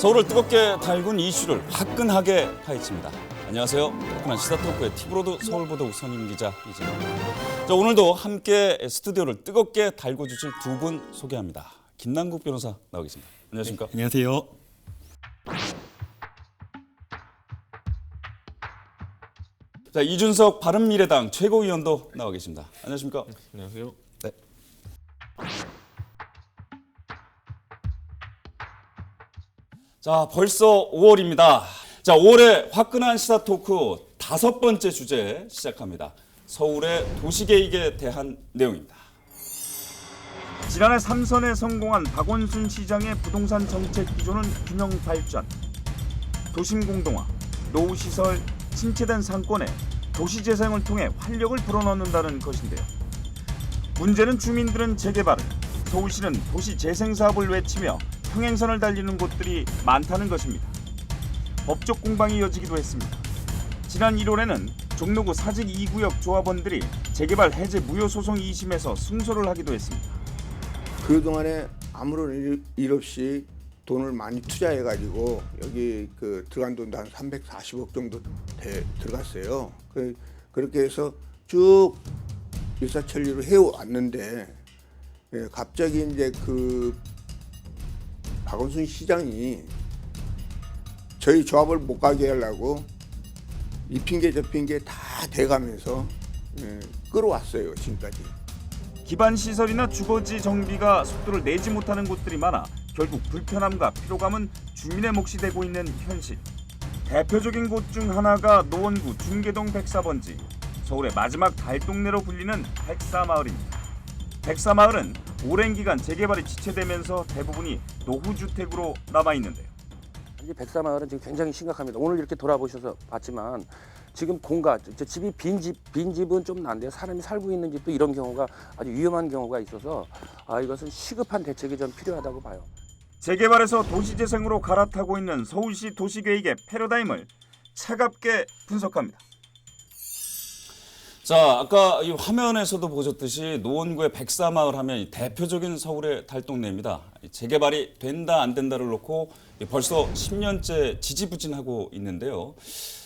서울을 뜨겁게 달군 이슈를 화끈하게 파헤칩니다. 안녕하세요. 화끈한 시사토크의 티브로드 서울보도 우선임 기자 이진입니다. 자, 오늘도 함께 스튜디오를 뜨겁게 달궈 주실 두 분 소개합니다. 김남국 변호사 나와 계십니다. 안녕하십니까? 네, 안녕하세요. 자, 이준석 바른미래당 최고위원도 나와 계십니다. 안녕하십니까? 안녕하세요. 네. 자, 벌써 5월입니다. 자, 5월의 화끈한 시사 토크 5번째 주제 시작합니다. 서울의 도시계획에 대한 내용입니다. 지난해 3선에 성공한 박원순 시장의 부동산 정책 기조는 균형 발전, 도심 공동화, 노후시설, 침체된 상권에 도시재생을 통해 활력을 불어넣는다는 것인데요. 문제는 주민들은 재개발을, 서울시는 도시재생사업을 외치며 평행선을 달리는 곳들이 많다는 것입니다. 법적 공방이 이어지기도 했습니다. 지난 1월에는 종로구 사직 2구역 조합원들이 재개발 해제 무효 소송 2심에서 승소를 하기도 했습니다. 그동안에 아무런 일 없이 돈을 많이 투자해가지고 여기 들어간 돈도 한 340억 정도 들어갔어요. 그렇게 해서 쭉 일사천리로 해왔는데 갑자기 이제 박원순 시장이 저희 조합을 못 가게 하려고 이 핑계 저 핑계 다 대가면서 끌어왔어요 지금까지. 기반 시설이나 주거지 정비가 속도를 내지 못하는 곳들이 많아 결국 불편함과 피로감은 주민의 몫이 되고 있는 현실. 대표적인 곳 중 하나가 노원구 중계동 104번지, 서울의 마지막 달동네로 불리는 백사마을입니다. 백사마을은 오랜 기간 재개발이 지체되면서 대부분이 노후주택으로 남아있는데요. 이 백사마을은 지금 굉장히 심각합니다. 오늘 이렇게 돌아보셔서 봤지만 지금 공가, 집이 빈 집은 좀 난데요. 사람이 살고 있는 집도 이런 경우가 아주 위험한 경우가 있어서 이것은 시급한 대책이 좀 필요하다고 봐요. 재개발에서 도시재생으로 갈아타고 있는 서울시 도시계획의 패러다임을 차갑게 분석합니다. 자, 아까 이 화면에서도 보셨듯이 노원구의 백사마을 하면 대표적인 서울의 달동네입니다. 재개발이 된다 안 된다를 놓고 벌써 10년째 지지부진하고 있는데요.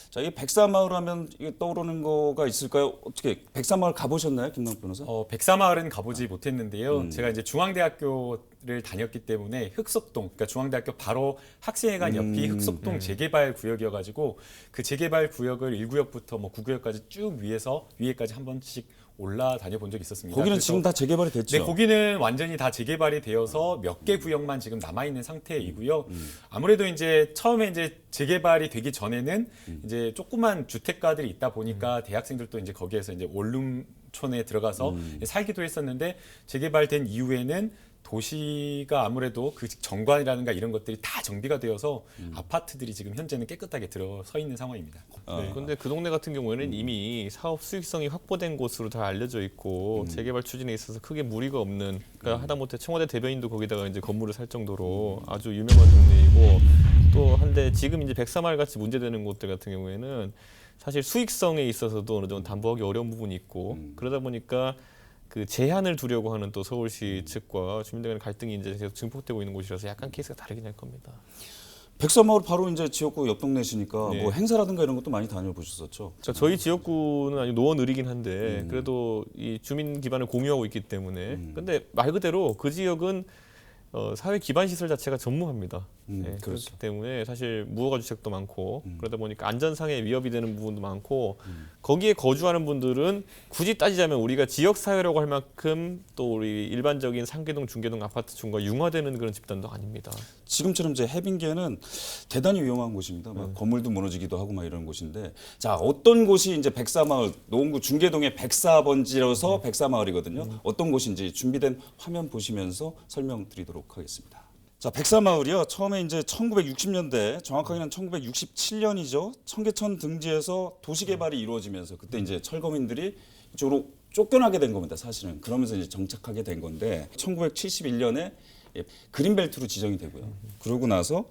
자, 이 백사마을 하면 떠오르는 거가 있을까요? 어떻게 백사마을 가보셨나요, 김남국 변호사? 백사마을은 가보지 못했는데요. 제가 이제 중앙대학교를 다녔기 때문에 흑석동, 그러니까 중앙대학교 바로 학생회관 옆이 흑석동 재개발 구역이어가지고 그 재개발 구역을 1구역부터 뭐 9구역까지 쭉 위에까지 한 번씩 올라다녀 본 적이 있었습니다. 거기는 지금 다 재개발이 됐죠? 네, 거기는 완전히 다 재개발이 되어서 몇 개 구역만 지금 남아있는 상태이고요. 아무래도 이제 처음에 이제 재개발이 되기 전에는 이제 조그만 주택가들이 있다 보니까 대학생들도 이제 거기에서 이제 원룸촌에 들어가서 살기도 했었는데 재개발된 이후에는 도시가 아무래도 그 정관이라든가 이런 것들이 다 정비가 되어서 아파트들이 지금 현재는 깨끗하게 들어서 있는 상황입니다. 그런데 그 동네 같은 경우에는 이미 사업 수익성이 확보된 곳으로 다 알려져 있고 재개발 추진에 있어서 크게 무리가 없는, 그러니까 하다못해 청와대 대변인도 거기다가 이제 건물을 살 정도로 아주 유명한 동네이고, 또 한데 지금 이제 백사마을 같이 문제되는 곳들 같은 경우에는 사실 수익성에 있어서도 어느 정도 담보하기 어려운 부분이 있고, 그러다 보니까 그 제한을 두려고 하는 또 서울시 측과 주민들 간의 갈등이 이제 계속 증폭되고 있는 곳이라서 약간 케이스가 다르긴 할 겁니다. 백사마을 바로 이제 지역구 옆 동네시니까 네. 뭐 행사라든가 이런 것도 많이 다녀보셨었죠? 자, 저희 지역구는 아주 노원을이긴 한데 그래도 이 주민 기반을 공유하고 있기 때문에 근데 말 그대로 그 지역은 사회 기반 시설 자체가 전무합니다. 네, 그렇죠. 그렇기 때문에 사실 무허가 주택도 많고 그러다 보니까 안전상의 위협이 되는 부분도 많고 거기에 거주하는 분들은 굳이 따지자면 우리가 지역 사회라고 할 만큼 또 우리 일반적인 상계동, 중계동 아파트촌과 융화되는 그런 집단도 아닙니다. 지금처럼 이제 해빙계는 대단히 위험한 곳입니다. 막 건물도 무너지기도 하고 막 이런 곳인데, 자, 어떤 곳이 이제 백사마을, 노원구 중계동의 백사번지라서 백사마을이거든요. 어떤 곳인지 준비된 화면 보시면서 설명드리도록 하겠습니다. 자, 백사마을이요. 처음에 이제 1960년대, 정확하게는 1967년이죠. 청계천 등지에서 도시개발이 이루어지면서 그때 이제 철거민들이 이쪽으로 쫓겨나게 된 겁니다. 사실은. 그러면서 이제 정착하게 된 건데 1971년에 그린벨트로 지정이 되고요. 그러고 나서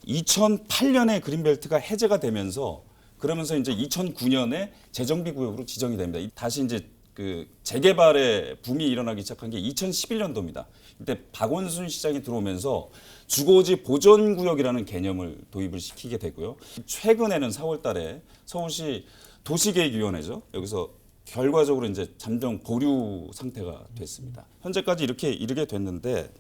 2008년에 그린벨트가 해제가 되면서 그러면서 이제 2009년에 재정비 구역으로 지정이 됩니다. 다시 이제 그 재개발의 붐이 일어나기 시작한 게 2011년도입니다. 이때 박원순 시장이 들어오면서 주거지 보전구역이라는 개념을 도입을 시키게 되고요. 최근에는 4월 달에 서울시 도시계획위원회죠. 여기서 결과적으로 이제 잠정 보류 상태가 됐습니다. 현재까지 이렇게 이르게 됐는데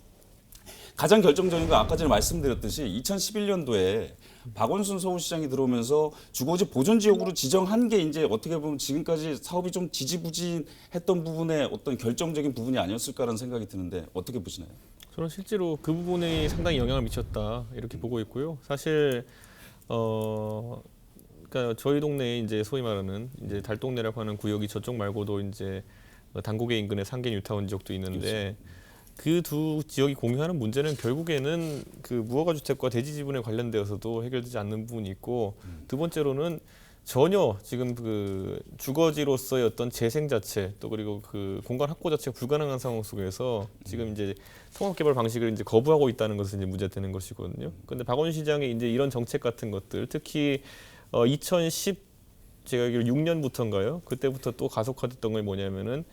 가장 결정적인 건 아까 전에 말씀드렸듯이 2011년도에 박원순 서울시장이 들어오면서 주거지 보존지역으로 지정한 게 이제 어떻게 보면 지금까지 사업이 좀 지지부진했던 부분에 어떤 결정적인 부분이 아니었을까라는 생각이 드는데 어떻게 보시나요? 저는 실제로 그 부분이 상당히 영향을 미쳤다 이렇게 보고 있고요. 사실 그러니까 저희 동네에 이제 소위 말하는 이제 달동네라고 하는 구역이 저쪽 말고도 이제 단고개 인근의 상계 뉴타운 지역도 있는데 그 두 지역이 공유하는 문제는 결국에는 그 무허가 주택과 대지 지분에 관련되어서도 해결되지 않는 부분이 있고 두 번째로는 전혀 지금 그 주거지로서의 어떤 재생 자체 또 그리고 그 공간 확보 자체가 불가능한 상황 속에서 지금 이제 통합개발 방식을 이제 거부하고 있다는 것은 이제 문제되는 것이거든요. 그런데 박원순 시장이 이제 이런 정책 같은 것들 특히 2010 제가 알기로 6년부터인가요? 그때부터 또 가속화됐던 게 뭐냐면은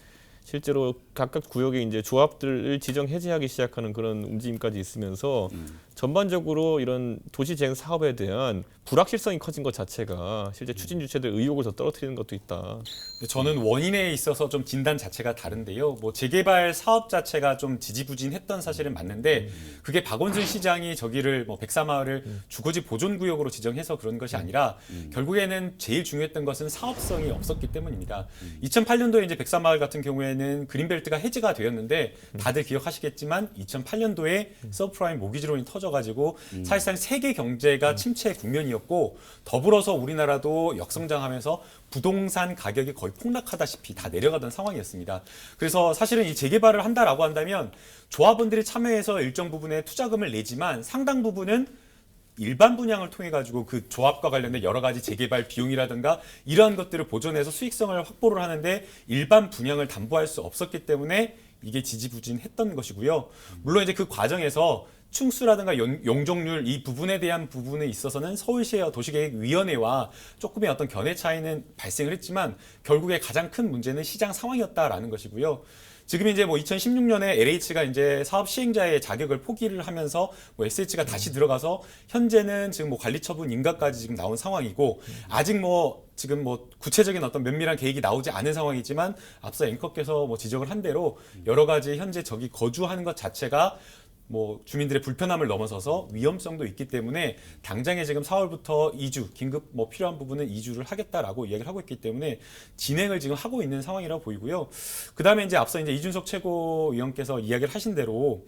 실제로 각각 구역에 이제 조합들을 지정 해제하기 시작하는 그런 움직임까지 있으면서 전반적으로 이런 도시재생 사업에 대한 불확실성이 커진 것 자체가 실제 추진 주체들 의욕을 더 떨어뜨리는 것도 있다. 저는 원인에 있어서 좀 진단 자체가 다른데요. 뭐 재개발 사업 자체가 좀 지지부진했던 사실은 맞는데 그게 박원순 시장이 저기를 뭐 백사마을을 주거지 보존구역으로 지정해서 그런 것이 아니라 결국에는 제일 중요했던 것은 사업성이 없었기 때문입니다. 2008년도에 이제 백사마을 같은 경우에는 그린벨트가 해제가 되었는데 다들 기억하시겠지만 2008년도에 서브프라임 모기지론이 터져가지고 사실상 세계 경제가 침체 국면이었고 더불어서 우리나라도 역성장하면서 부동산 가격이 거의 폭락하다시피 다 내려가던 상황이었습니다. 그래서 사실은 이 재개발을 한다라고 한다면 조합원들이 참여해서 일정 부분의 투자금을 내지만 상당 부분은 일반 분양을 통해 가지고 그 조합과 관련된 여러 가지 재개발 비용이라든가 이러한 것들을 보존해서 수익성을 확보를 하는데 일반 분양을 담보할 수 없었기 때문에 이게 지지부진했던 것이고요. 물론 이제 그 과정에서 충수라든가 용적률 이 부분에 대한 부분에 있어서는 서울시와 도시계획위원회와 조금의 어떤 견해 차이는 발생을 했지만 결국에 가장 큰 문제는 시장 상황이었다라는 것이고요. 지금 이제 뭐 2016년에 LH가 이제 사업 시행자의 자격을 포기를 하면서 뭐 SH가 다시 들어가서 현재는 지금 뭐 관리 처분 인가까지 지금 나온 상황이고 아직 뭐 지금 뭐 구체적인 어떤 면밀한 계획이 나오지 않은 상황이지만 앞서 앵커께서 뭐 지적을 한 대로 여러 가지 현재 저기 거주하는 것 자체가 뭐 주민들의 불편함을 넘어서서 위험성도 있기 때문에 당장에 지금 4월부터 이주 긴급 뭐 필요한 부분은 이주를 하겠다라고 이야기를 하고 있기 때문에 진행을 지금 하고 있는 상황이라고 보이고요. 그다음에 이제 앞서 이제 이준석 최고위원께서 이야기를 하신 대로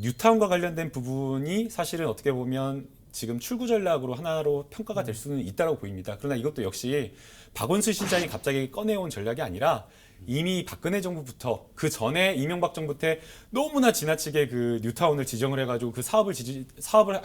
뉴타운과 관련된 부분이 사실은 어떻게 보면 지금 출구 전략으로 하나로 평가가 될 수는 있다고 보입니다. 그러나 이것도 역시 박원순 시장이 갑자기 꺼내온 전략이 아니라 이미 박근혜 정부부터 그 전에 이명박 정부 때 너무나 지나치게 그 뉴타운을 지정을 해가지고 그 사업을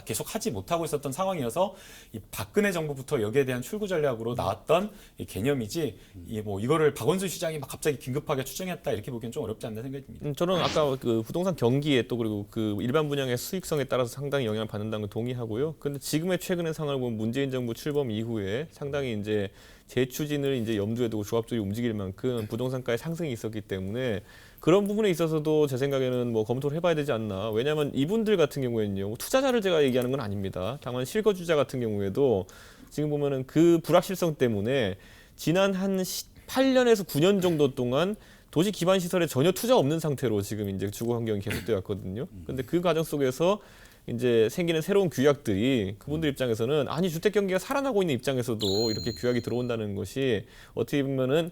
계속 하지 못하고 있었던 상황이어서 이 박근혜 정부부터 여기에 대한 출구 전략으로 나왔던 이 개념이지 뭐 이거를 박원순 시장이 막 갑자기 긴급하게 추정했다 이렇게 보기엔 좀 어렵지 않나 생각이 듭니다. 저는 아까 그 부동산 경기에 또 그리고 그 일반 분양의 수익성에 따라서 상당히 영향을 받는다는 걸 동의하고요. 그런데 지금의 최근의 상황을 보면 문재인 정부 출범 이후에 상당히 이제 재추진을 이제 염두에 두고 조합들이 움직일 만큼 부동산가의 상승이 있었기 때문에 그런 부분에 있어서도 제 생각에는 뭐 검토를 해봐야 되지 않나. 왜냐하면 이분들 같은 경우에는요, 투자자를 제가 얘기하는 건 아닙니다. 다만 실거주자 같은 경우에도 지금 보면은 그 불확실성 때문에 지난 한 8년에서 9년 정도 동안 도시 기반 시설에 전혀 투자 없는 상태로 지금 이제 주거 환경이 계속되어 왔거든요. 근데 그 과정 속에서 이제 생기는 새로운 규약들이 그분들 입장에서는 아니 주택 경기가 살아나고 있는 입장에서도 이렇게 규약이 들어온다는 것이 어떻게 보면은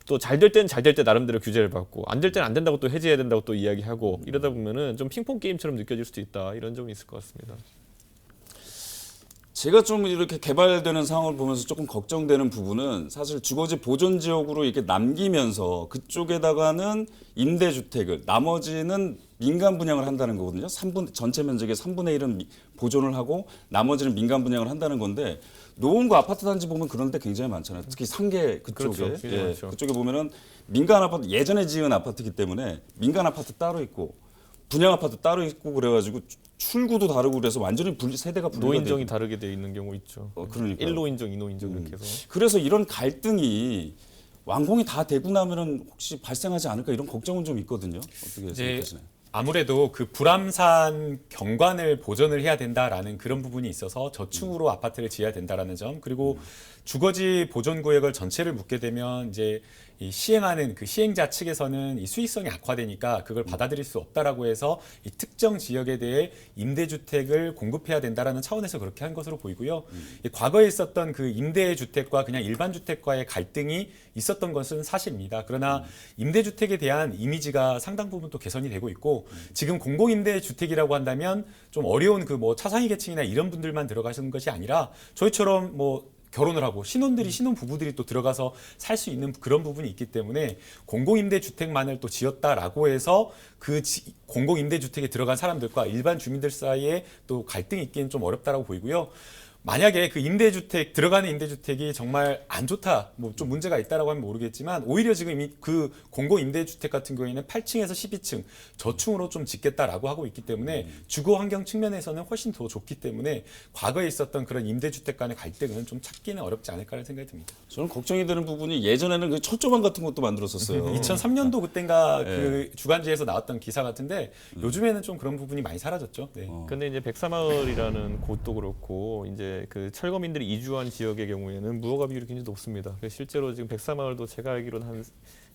또 잘 될 때는 잘 될 때 나름대로 규제를 받고 안 될 때는 안 된다고 또 해제해야 된다고 또 이야기하고 이러다 보면은 좀 핑퐁 게임처럼 느껴질 수도 있다 이런 점이 있을 것 같습니다. 제가 좀 이렇게 개발되는 상황을 보면서 조금 걱정되는 부분은 사실 주거지 보존 지역으로 이렇게 남기면서 그쪽에다가는 임대주택을 나머지는 민간 분양을 한다는 거거든요. 전체 면적의 3분의 1은 보존을 하고 나머지는 민간 분양을 한다는 건데 노원구 아파트 단지 보면 그런 데 굉장히 많잖아요. 특히 상계 그쪽에. 그렇죠. 예, 그렇죠. 그쪽에 보면은 민간 아파트 예전에 지은 아파트이기 때문에 민간 아파트 따로 있고 분양 아파트 따로 있고 그래가지고 출구도 다르고 그래서 완전히 세대가 분리가 노인정이 되고. 다르게 돼 있는 경우 있죠. 그러니까 1노인정, 2노인정 이렇게 해서. 그래서 이런 갈등이 완공이 다 되고 나면은 혹시 발생하지 않을까 이런 걱정은 좀 있거든요. 어떻게 이제 생각하시나요? 아무래도 그 불암산 경관을 보존을 해야 된다라는 그런 부분이 있어서 저층으로 아파트를 지어야 된다라는 점, 그리고 주거지 보존 구역을 전체를 묻게 되면 이제 이 시행하는 그 시행자 측에서는 이 수익성이 악화되니까 그걸 받아들일 수 없다라고 해서 이 특정 지역에 대해 임대주택을 공급해야 된다라는 차원에서 그렇게 한 것으로 보이고요. 이 과거에 있었던 그 임대주택과 그냥 일반 주택과의 갈등이 있었던 것은 사실입니다. 그러나 임대주택에 대한 이미지가 상당 부분 또 개선이 되고 있고, 지금 공공임대주택이라고 한다면 좀 어려운 그 뭐 차상위 계층이나 이런 분들만 들어가시는 것이 아니라 저희처럼 뭐 결혼을 하고 신혼 부부들이 또 들어가서 살 수 있는 그런 부분이 있기 때문에 공공임대주택만을 또 지었다라고 해서 그 공공임대주택에 들어간 사람들과 일반 주민들 사이에 또 갈등이 있기는 좀 어렵다라고 보이고요. 만약에 그 임대주택 들어가는 임대주택이 정말 안 좋다, 뭐 좀 문제가 있다라고 하면 모르겠지만, 오히려 지금 이미 그 공공 임대주택 같은 경우에는 8층에서 12층 저층으로 좀 짓겠다라고 하고 있기 때문에 주거 환경 측면에서는 훨씬 더 좋기 때문에 과거에 있었던 그런 임대주택 간의 갈등은 좀 찾기는 어렵지 않을까라는 생각이 듭니다. 저는 걱정이 되는 부분이 예전에는 그 철조망 같은 것도 만들었었어요. 2003년도 그땐가 그 주간지에서 나왔던 기사 같은데 요즘에는 좀 그런 부분이 많이 사라졌죠. 네. 근데 이제 백사마을이라는 곳도 그렇고 이제 그 철거민들이 이주한 지역의 경우에는 무허가 비율이 굉장히 높습니다. 그래서 실제로 지금 백사마을도 제가 알기로는 한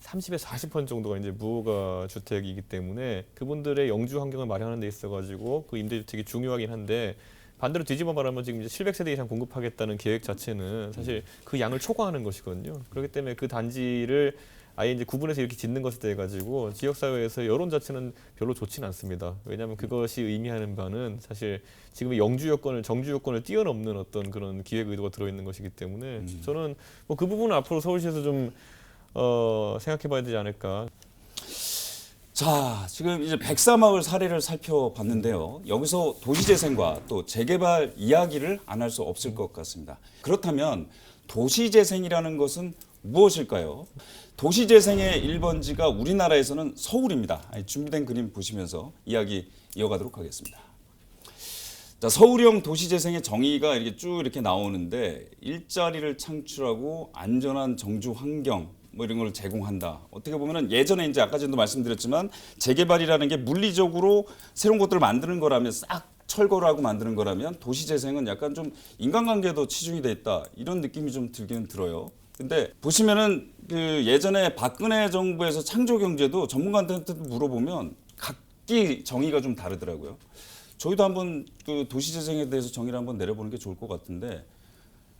30에서 40% 정도가 이제 무허가 주택이기 때문에 그분들의 영주 환경을 마련하는 데 있어가지고 그 임대주택이 중요하긴 한데, 반대로 뒤집어 말하면 지금 이제 700세대 이상 공급하겠다는 계획 자체는 사실 그 양을 초과하는 것이거든요. 그렇기 때문에 그 단지를 아예 이제 구분해서 이렇게 짓는 것에 대해 가지고 지역사회에서 여론 자체는 별로 좋지는 않습니다. 왜냐하면 그것이 의미하는 바는 사실 지금 정주 요건을 뛰어넘는 어떤 그런 기획 의도가 들어있는 것이기 때문에 저는 뭐 그 부분은 앞으로 서울시에서 좀 생각해봐야 되지 않을까. 자, 지금 이제 백사마을 사례를 살펴봤는데요. 여기서 도시재생과 또 재개발 이야기를 안 할 수 없을 것 같습니다. 그렇다면 도시재생이라는 것은 무엇일까요? 도시재생의 1번지가 우리나라에서는 서울입니다. 준비된 그림 보시면서 이야기 이어가도록 하겠습니다. 자, 서울형 도시재생의 정의가 이렇게 쭉 이렇게 나오는데, 일자리를 창출하고 안전한 정주 환경 뭐 이런 걸 제공한다. 어떻게 보면은 예전에 이제 아까 전에도 말씀드렸지만 재개발이라는 게 물리적으로 새로운 것들을 만드는 거라면, 싹 철거를 하고 만드는 거라면, 도시재생은 약간 좀 인간관계도 치중이 돼 있다, 이런 느낌이 좀 들기는 들어요. 근데 보시면은 그 예전에 박근혜 정부에서 창조경제도 전문가한테 물어보면 각기 정의가 좀 다르더라고요. 저희도 한번 그 도시재생에 대해서 정의를 한번 내려보는 게 좋을 것 같은데,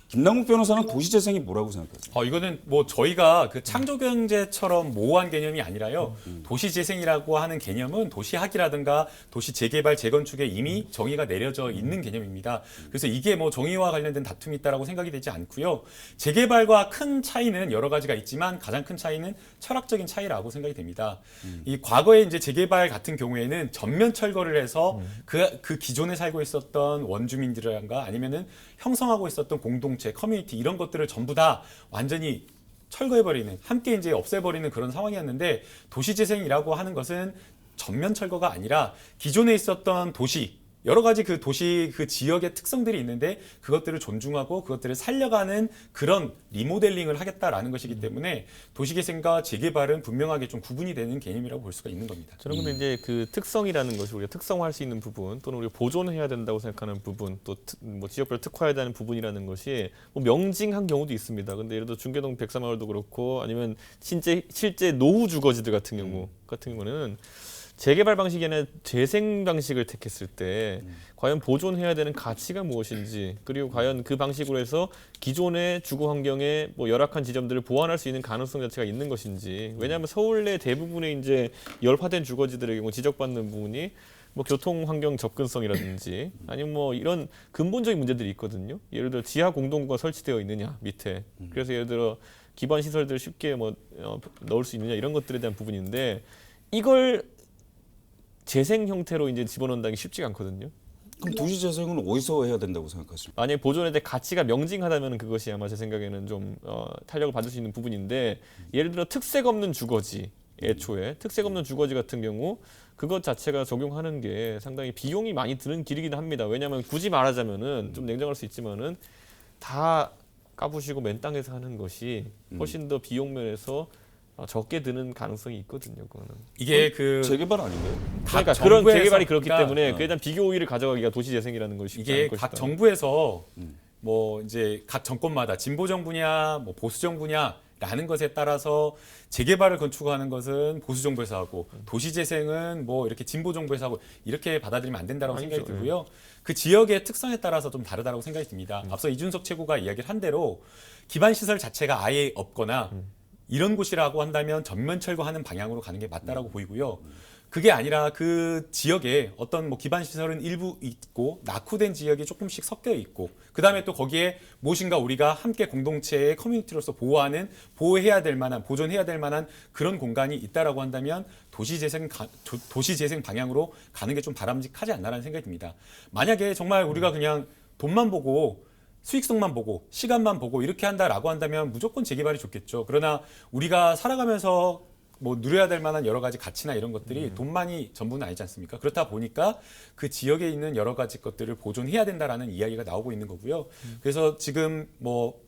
김남국 변호사는 도시재생이 뭐라고 생각하세요? 이거는 뭐 저희가 그 창조경제처럼 모호한 개념이 아니라요. 도시재생이라고 하는 개념은 도시학이라든가 도시재개발, 재건축에 이미 정의가 내려져 있는 개념입니다. 그래서 이게 뭐 정의와 관련된 다툼이 있다라고 생각이 되지 않고요. 재개발과 큰 차이는 여러 가지가 있지만 가장 큰 차이는 철학적인 차이라고 생각이 됩니다. 이 과거에 이제 재개발 같은 경우에는 전면 철거를 해서 그 기존에 살고 있었던 원주민들이란가 아니면은 형성하고 있었던 공동체, 커뮤니티 이런 것들을 전부 다 완전히 철거해버리는, 함께 이제 없애버리는 그런 상황이었는데, 도시재생이라고 하는 것은 전면 철거가 아니라 기존에 있었던 도시, 여러 가지 그 도시 그 지역의 특성들이 있는데 그것들을 존중하고 그것들을 살려가는 그런 리모델링을 하겠다라는 것이기 때문에 도시재생과 재개발은 분명하게 좀 구분이 되는 개념이라고 볼 수가 있는 겁니다. 저는 근데 이제 그 특성이라는 것이 우리가 특성화할 수 있는 부분, 또는 우리가 보존해야 된다고 생각하는 부분, 또 뭐 지역별로 특화해야 되는 부분이라는 것이 뭐 명징한 경우도 있습니다. 근데 예를 들어 중계동 백사마을도 그렇고, 아니면 실제 노후 주거지들 같은 경우는 재개발 방식이 아니라 재생 방식을 택했을 때 과연 보존해야 되는 가치가 무엇인지, 그리고 과연 그 방식으로 해서 기존의 주거 환경의 뭐 열악한 지점들을 보완할 수 있는 가능성 자체가 있는 것인지. 왜냐하면 서울 내 대부분의 이제 열화된 주거지들의 경우 지적받는 부분이 뭐 교통 환경 접근성이라든지 아니면 뭐 이런 근본적인 문제들이 있거든요. 예를 들어 지하 공동구가 설치되어 있느냐 밑에, 그래서 예를 들어 기반 시설들을 쉽게 뭐 넣을 수 있느냐, 이런 것들에 대한 부분인데, 이걸 재생 형태로 이제 집어넣는다는 게 쉽지가 않거든요. 그럼 도시재생은 어디서 해야 된다고 생각하십니까? 만약에 보존에 대해 가치가 명징하다면 그것이 아마 제 생각에는 좀 탄력을 받을 수 있는 부분인데, 예를 들어 특색 없는 주거지, 애초에 특색 없는 주거지 같은 경우 그것 자체가 적용하는 게 상당히 비용이 많이 드는 길이긴 합니다. 왜냐하면 굳이 말하자면은 좀 냉정할 수 있지만은 다 까부시고 맨 땅에서 하는 것이 훨씬 더 비용 면에서 적게 드는 가능성이 있거든요. 그거는. 이게 그 재개발 아닌가요? 그러니까 각 그런 정부에서 재개발이 그렇기 그러니까 때문에 일단 비교 우위를 가져가기가 도시재생이라는 것이 쉽지 이게 않을 각 것이다. 정부에서 뭐 이제 각 정권마다 진보 정부냐 뭐 보수 정부냐라는 것에 따라서 재개발을 건축하는 것은 보수 정부에서 하고 도시 재생은 뭐 이렇게 진보 정부에서 하고 이렇게 받아들이면 안 된다라고 아니죠. 생각이 들고요. 그 지역의 특성에 따라서 좀 다르다고 생각이 듭니다. 앞서 이준석 최고가 이야기를 한 대로 기반 시설 자체가 아예 없거나 이런 곳이라고 한다면 전면 철거하는 방향으로 가는 게 맞다라고 보이고요. 그게 아니라 그 지역에 어떤 뭐 기반 시설은 일부 있고 낙후된 지역이 조금씩 섞여 있고 그다음에 또 거기에 무엇인가 우리가 함께 공동체의 커뮤니티로서 보호해야 될 만한 보존해야 될 만한 그런 공간이 있다라고 한다면 도시 재생 방향으로 가는 게 좀 바람직하지 않나라는 생각이 듭니다. 만약에 정말 우리가 그냥 돈만 보고 수익성만 보고 시간만 보고 이렇게 한다라고 한다면 무조건 재개발이 좋겠죠. 그러나 우리가 살아가면서 뭐 누려야 될 만한 여러 가지 가치나 이런 것들이 돈만이 전부는 아니지 않습니까? 그렇다 보니까 그 지역에 있는 여러 가지 것들을 보존해야 된다라는 이야기가 나오고 있는 거고요. 그래서 지금 뭐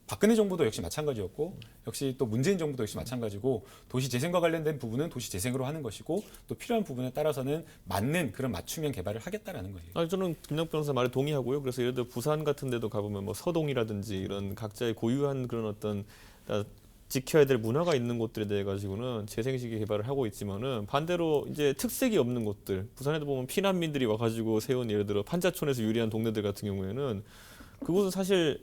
박근혜 정부도 역시 마찬가지였고 역시 또 문재인 정부도 역시 마찬가지고 도시 재생과 관련된 부분은 도시 재생으로 하는 것이고 또 필요한 부분에 따라서는 맞는 그런 맞춤형 개발을 하겠다라는 거예요. 아니, 저는 김남 변호사 말에 동의하고요. 그래서 예를 들어 부산 같은 데도 가보면 뭐 서동이라든지 이런 각자의 고유한 그런 어떤 지켜야 될 문화가 있는 곳들에 대해 가지고는 재생시기 개발을 하고 있지만은 반대로 이제 특색이 없는 곳들, 부산에도 보면 피난민들이 와가지고 세운 예를 들어 판자촌에서 유리한 동네들 같은 경우에는 그곳은 사실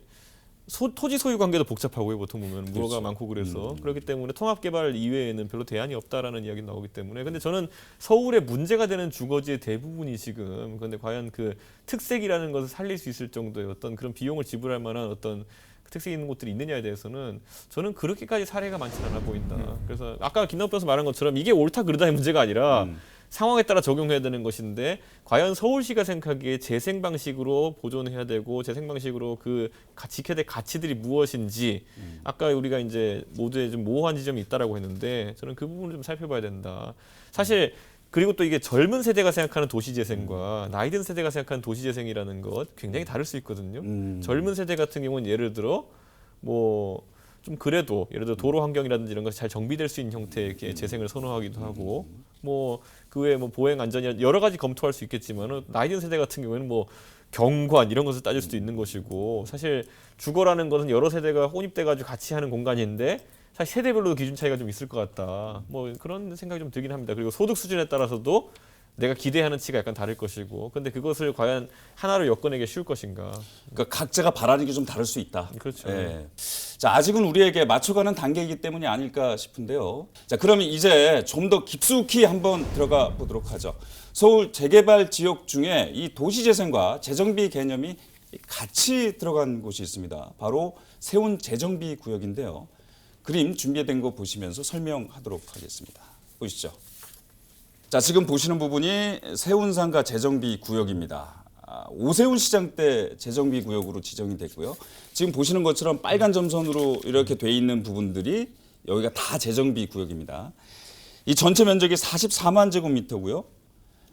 토지 소유 관계도 복잡하고요. 보통 보면 무허가 많고 그래서 그렇기 때문에 통합개발 이외에는 별로 대안이 없다라는 이야기 나오기 때문에 근데 저는 서울의 문제가 되는 주거지의 대부분이 지금 근데 과연 그 특색이라는 것을 살릴 수 있을 정도의 어떤 그런 비용을 지불할 만한 어떤 특색 있는 곳들이 있느냐에 대해서는 저는 그렇게까지 사례가 많지는 않아 보인다. 그래서 아까 김남욱 변호사 말한 것처럼 이게 옳다 그르다의 문제가 아니라 상황에 따라 적용해야 되는 것인데 과연 서울시가 생각하기에 재생 방식으로 보존해야 되고 재생 방식으로 그 지켜야 될 가치들이 무엇인지 아까 우리가 이제 모두에 좀 모호한 지점이 있다라고 했는데 저는 그 부분을 좀 살펴봐야 된다. 사실 그리고 또 이게 젊은 세대가 생각하는 도시재생과 나이 든 세대가 생각하는 도시재생이라는 것 굉장히 다를 수 있거든요. 젊은 세대 같은 경우는 예를 들어 뭐 좀 그래도 예를 들어 도로 환경이라든지 이런 것이 잘 정비될 수 있는 형태의 재생을 선호하기도 하고 뭐 그 외에 뭐 보행 안전이나 여러 가지 검토할 수 있겠지만은 나이 든 세대 같은 경우에는 뭐 경관 이런 것을 따질 수도 있는 것이고 사실 주거라는 것은 여러 세대가 혼입돼 가지고 같이 하는 공간인데 사실 세대별로 기준 차이가 좀 있을 것 같다. 뭐 그런 생각이 좀 들긴 합니다. 그리고 소득 수준에 따라서도 내가 기대하는 치가 약간 다를 것이고, 근데 그것을 과연 하나로 엮어내기 쉬울 것인가? 그러니까 각자가 바라는 게 좀 다를 수 있다. 그렇죠. 예. 자, 아직은 우리에게 맞춰가는 단계이기 때문이 아닐까 싶은데요. 자, 그러면 이제 좀 더 깊숙이 한번 들어가 보도록 하죠. 서울 재개발 지역 중에 이 도시재생과 재정비 개념이 같이 들어간 곳이 있습니다. 바로 세운 재정비 구역인데요. 그림 준비된 거 보시면서 설명하도록 하겠습니다. 보시죠. 자, 지금 보시는 부분이 세운상가 재정비 구역입니다. 오세훈 시장 때 재정비 구역으로 지정이 됐고요. 지금 보시는 것처럼 빨간 점선으로 이렇게 돼 있는 부분들이 여기가 다 재정비 구역입니다. 이 전체 면적이 44만 제곱미터고요.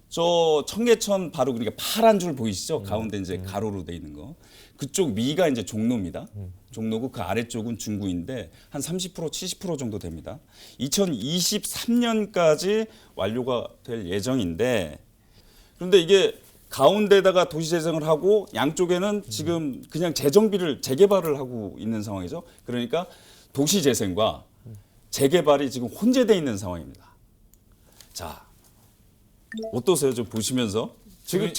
저 청계천 바로 그러니까 파란 줄 보이시죠? 가운데 이제 가로로 돼 있는 거. 그쪽 위가 이제 종로입니다. 종로고 그 아래쪽은 중구인데 한 30% 70% 정도 됩니다. 2023년까지 완료가 될 예정인데 그런데 이게 가운데다가 도시재생을 하고 양쪽에는 지금 그냥 재개발을 하고 있는 상황이죠. 그러니까 도시재생과 재개발이 지금 혼재되어 있는 상황입니다. 자, 어떠세요? 좀 보시면서 지금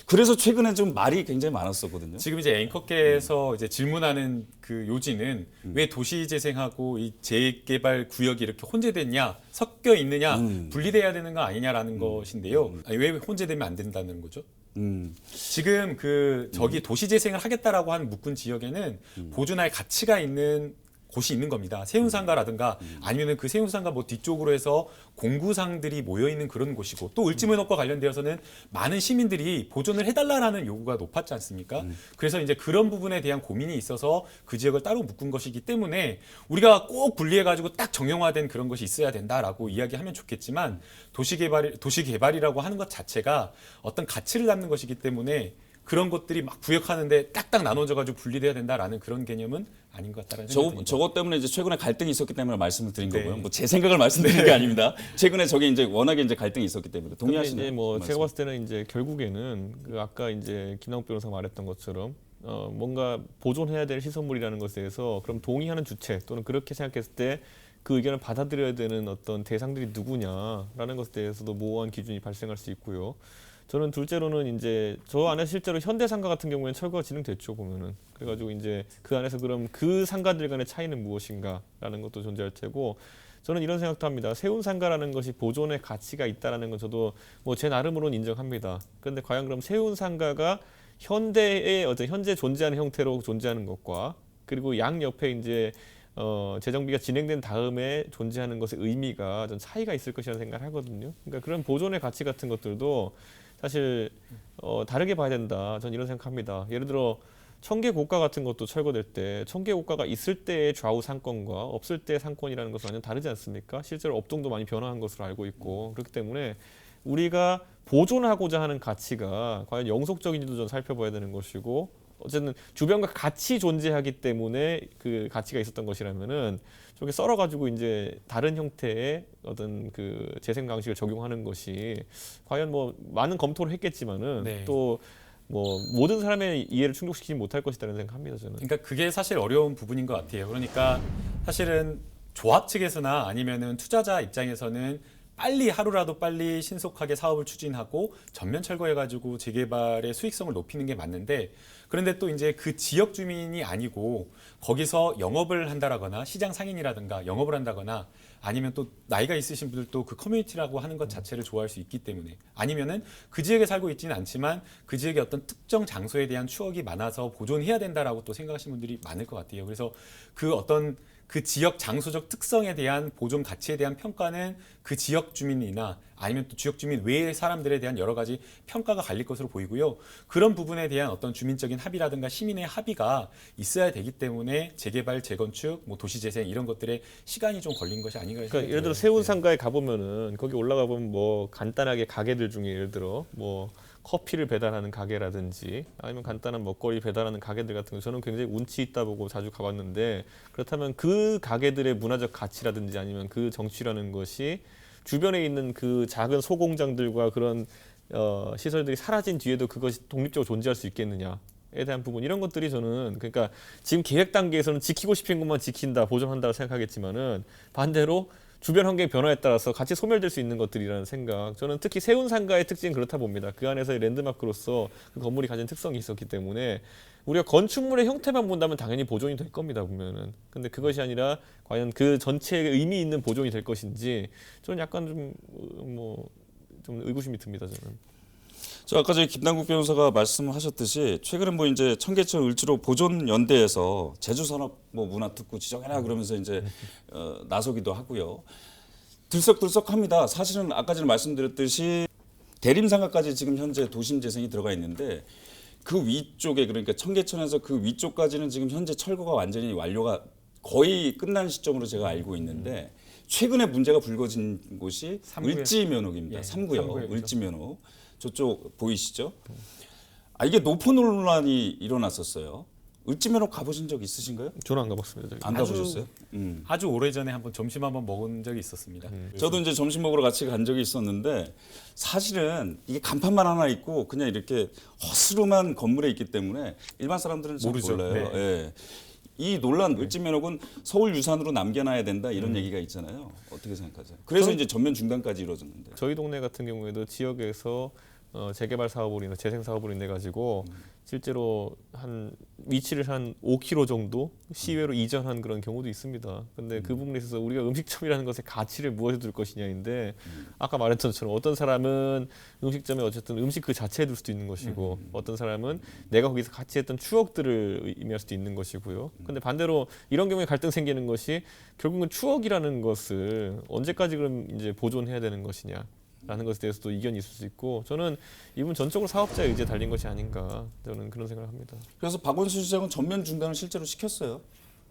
그래서 최근에 좀 말이 굉장히 많았었거든요. 지금 이제 앵커께서 이제 질문하는 그 요지는 왜 도시 재생하고 이 재개발 구역이 이렇게 혼재됐냐, 섞여 있느냐, 분리돼야 되는 거 아니냐라는 것인데요. 아니, 왜 혼재되면 안 된다는 거죠? 지금 그 저기 도시 재생을 하겠다라고 한 묶은 지역에는 보존할 가치가 있는 곳이 있는 겁니다. 세운상가라든가 아니면 그 세운상가 뭐 뒤쪽으로 해서 공구상들이 모여 있는 그런 곳이고 또 을지문학과 관련되어서는 많은 시민들이 보존을 해달라라는 요구가 높았지 않습니까? 그래서 이제 그런 부분에 대한 고민이 있어서 그 지역을 따로 묶은 것이기 때문에 우리가 꼭 분리해가지고 딱 정형화된 그런 것이 있어야 된다라고 이야기하면 좋겠지만 도시개발이라고 하는 것 자체가 어떤 가치를 담는 것이기 때문에 그런 것들이 막 부역하는데 딱딱 나눠져가지고 분리돼야 된다라는 그런 개념은 아닌 것 같다는 생각이 듭니다. 저것 때문에 이제 최근에 갈등이 있었기 때문에 말씀을 드린 네. 거고요. 뭐 제 생각을 말씀드린 게 아닙니다. 최근에 저게 이제 워낙에 이제 갈등이 있었기 때문에 근데 동의하시나요? 이제 뭐 그 제가 말씀? 봤을 때는 이제 결국에는 그 아까 이제 김남욱 변호사가 말했던 것처럼 뭔가 보존해야 될 시설물이라는 것에 대해서 그럼 동의하는 주체 또는 그렇게 생각했을 때 그 의견을 받아들여야 되는 어떤 대상들이 누구냐라는 것에 대해서도 모호한 기준이 발생할 수 있고요. 저는 둘째로는 이제 저 안에 실제로 현대상가 같은 경우에는 철거가 진행됐죠 보면은 그래가지고 이제 그 안에서 그럼 그 상가들 간의 차이는 무엇인가라는 것도 존재할 테고 저는 이런 생각도 합니다. 세운상가라는 것이 보존의 가치가 있다라는 건 저도 뭐 제 나름으로는 인정합니다. 그런데 과연 그럼 세운상가가 현대의 어떤 현재 존재하는 형태로 존재하는 것과 그리고 양 옆에 이제 재정비가 진행된 다음에 존재하는 것의 의미가 좀 차이가 있을 것이라는 생각을 하거든요. 그러니까 그런 보존의 가치 같은 것들도 사실 다르게 봐야 된다. 저는 이런 생각합니다. 예를 들어 청계고가 같은 것도 철거될 때 청계고가가 있을 때의 좌우 상권과 없을 때의 상권이라는 것은 완전 다르지 않습니까? 실제로 업종도 많이 변화한 것으로 알고 있고 그렇기 때문에 우리가 보존하고자 하는 가치가 과연 영속적인지도 좀 살펴봐야 되는 것이고 어쨌든 주변과 같이 존재하기 때문에 그 가치가 있었던 것이라면은 저게 썰어가지고 이제 다른 형태의 어떤 그 재생 방식을 적용하는 것이 과연 뭐 많은 검토를 했겠지만은 네. 또 뭐 모든 사람의 이해를 충족시키지 못할 것이라는 생각합니다 저는. 그러니까 그게 사실 어려운 부분인 것 같아요. 그러니까 사실은 조합 측에서나 아니면은 투자자 입장에서는 빨리 하루라도 빨리 신속하게 사업을 추진하고 전면 철거해가지고 재개발의 수익성을 높이는 게 맞는데 그런데 또 이제 그 지역 주민이 아니고 거기서 영업을 한다라거나 시장 상인이라든가 영업을 한다거나 아니면 또 나이가 있으신 분들도 그 커뮤니티라고 하는 것 자체를 좋아할 수 있기 때문에 아니면은 그 지역에 살고 있지는 않지만 그 지역의 어떤 특정 장소에 대한 추억이 많아서 보존해야 된다라고 또 생각하시는 분들이 많을 것 같아요. 그래서 그 어떤 그 지역 장소적 특성에 대한 보존 가치에 대한 평가는 그 지역 주민이나 아니면 또 지역 주민 외의 사람들에 대한 여러 가지 평가가 갈릴 것으로 보이고요. 그런 부분에 대한 어떤 주민적인 합의라든가 시민의 합의가 있어야 되기 때문에 재개발, 재건축, 뭐 도시재생 이런 것들에 시간이 좀 걸린 것이 아닌가 그러니까 생각이 예를 들어 들어요. 세운상가에 가보면은 거기 올라가 보면 뭐 간단하게 가게들 중에 예를 들어 뭐 커피를 배달하는 가게라든지 아니면 간단한 먹거리 배달하는 가게들 같은 거 저는 굉장히 운치 있다 보고 자주 가봤는데 그렇다면 그 가게들의 문화적 가치라든지 아니면 그 정취라는 것이 주변에 있는 그 작은 소공장들과 그런 시설들이 사라진 뒤에도 그것이 독립적으로 존재할 수 있겠느냐에 대한 부분 이런 것들이 저는 그러니까 지금 계획 단계에서는 지키고 싶은 것만 지킨다 보존한다고 생각하겠지만은 반대로 주변 환경의 변화에 따라서 같이 소멸될 수 있는 것들이라는 생각. 저는 특히 세운상가의 특징은 그렇다 봅니다. 그 안에서의 랜드마크로서 그 건물이 가진 특성이 있었기 때문에 우리가 건축물의 형태만 본다면 당연히 보존이 될 겁니다. 보면은. 근데 그것이 아니라 과연 그 전체에 의미 있는 보존이 될 것인지 저는 약간 좀 의구심이 듭니다. 저는. 저 아까 저희 김남국 변호사가 말씀하셨듯이 최근에 뭐 이제 청계천 을지로 보존 연대에서 제주산업 뭐 문화특구 지정해라 그러면서 이제 나서기도 하고요. 들썩들썩합니다. 사실은 아까 전에 말씀드렸듯이 대림상가까지 지금 현재 도심 재생이 들어가 있는데 그 위쪽에 그러니까 청계천에서 그 위쪽까지는 지금 현재 철거가 완전히 완료가 거의 끝난 시점으로 제가 알고 있는데 최근에 문제가 불거진 곳이 삼구역. 을지면옥입니다. 예, 3구역 삼구역이죠. 을지면옥. 저쪽 보이시죠? 이게 노포 논란이 일어났었어요. 을지면옥 가보신 적 있으신가요? 저는 안 가봤습니다. 저기. 안 아주- 가보셨어요? 아주 오래전에 한번 점심 한번 먹은 적이 있었습니다. 저도 이제 점심 먹으러 같이 간 적이 있었는데 사실은 이게 간판만 하나 있고 그냥 이렇게 허스름한 건물에 있기 때문에 일반 사람들은 잘 모르죠. 몰라요. 네. 예. 이 논란 을지면옥은 서울 유산으로 남겨놔야 된다 이런 얘기가 있잖아요. 어떻게 생각하세요? 그래서 이제 전면 중단까지 이루어졌는데. 저희 동네 같은 경우에도 지역에서 재개발 사업으로 인해 재생 사업으로 인해 가지고 실제로 한 위치를 한 5km 정도 시외로 이전한 그런 경우도 있습니다. 근데 그 부분에 있어서 우리가 음식점이라는 것의 가치를 무엇에 둘 것이냐인데 아까 말했던 것처럼 어떤 사람은 음식점에 어쨌든 음식 그 자체에 둘 수도 있는 것이고 어떤 사람은 내가 거기서 같이 했던 추억들을 의미할 수도 있는 것이고요. 근데 반대로 이런 경우에 갈등 생기는 것이 결국은 추억이라는 것을 언제까지 그럼 이제 보존해야 되는 것이냐. 라는 것에 대해서도 이견이 있을 수 있고 저는 이분 전적으로 사업자의 의지에 달린 것이 아닌가 저는 그런 생각을 합니다. 그래서 박원순 시장은 전면 중단을 실제로 시켰어요.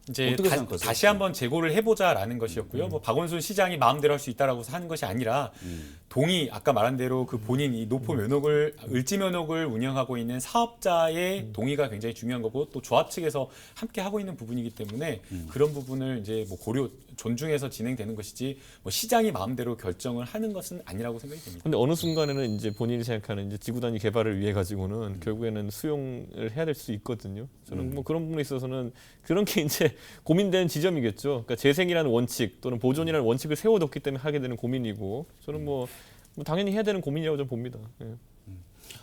이제 어떻게 생각하세요? 다시 한번 재고를 해보자라는 것이었고요. 뭐 박원순 시장이 마음대로 할 수 있다라고 하는 것이 아니라 동의 아까 말한 대로 그 본인 이 노포 면옥을 을지 면옥을 운영하고 있는 사업자의 동의가 굉장히 중요한 거고 또 조합 측에서 함께 하고 있는 부분이기 때문에 그런 부분을 이제 뭐 고려 존중해서 진행되는 것이지 뭐 시장이 마음대로 결정을 하는 것은 아니라고 생각이 됩니다. 근데 어느 순간에는 이제 본인이 생각하는 이제 지구 단위 개발을 위해 가지고는 결국에는 수용을 해야 될 수 있거든요. 저는 뭐 그런 부분에 있어서는 그런 게 이제 고민되는 지점이겠죠. 그러니까 재생이라는 원칙 또는 보존이라는 원칙을 세워뒀기 때문에 하게 되는 고민이고 저는 뭐 당연히 해야 되는 고민이라고 저는 봅니다. 예.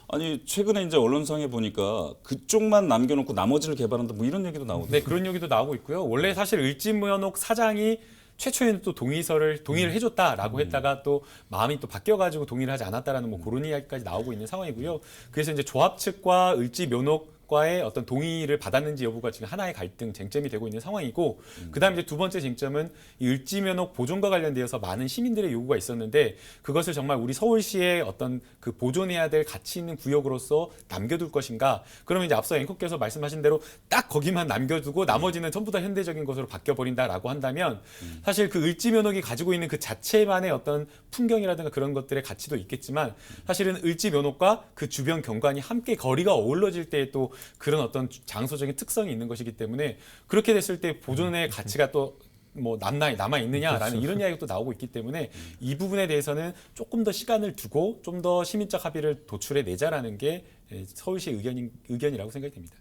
아니 최근에 이제 언론상에 보니까 그쪽만 남겨놓고 나머지를 개발한다 뭐 이런 얘기도 나오던데. 네, 그런 얘기도 나오고 있고요. 원래 사실 을지면옥 사장이 최초에는 또 동의를 해줬다라고 했다가 또 마음이 또 바뀌어가지고 동의를 하지 않았다라는 뭐 그런 이야기까지 나오고 있는 상황이고요. 그래서 이제 조합 측과 을지면옥과의 어떤 동의를 받았는지 여부가 지금 하나의 갈등 쟁점이 되고 있는 상황이고 그다음에 이제 두 번째 쟁점은 이 을지면옥 보존과 관련되어서 많은 시민들의 요구가 있었는데 그것을 정말 우리 서울시의 어떤 그 보존해야 될 가치 있는 구역으로서 남겨둘 것인가? 그러면 이제 앞서 앵커께서 말씀하신 대로 딱 거기만 남겨두고 나머지는 전부 다 현대적인 것으로 바뀌어버린다라고 한다면 사실 그 을지면옥이 가지고 있는 그 자체만의 어떤 풍경이라든가 그런 것들의 가치도 있겠지만 사실은 을지면옥과 그 주변 경관이 함께 거리가 어우러질 때 또 그런 어떤 장소적인 특성이 있는 것이기 때문에 그렇게 됐을 때 보존의 가치가 또 뭐 남아 있느냐라는 이런 이야기가 또 나오고 있기 때문에 이 부분에 대해서는 조금 더 시간을 두고 좀 더 시민적 합의를 도출해 내자라는 게 서울시의 의견이라고 생각이 됩니다.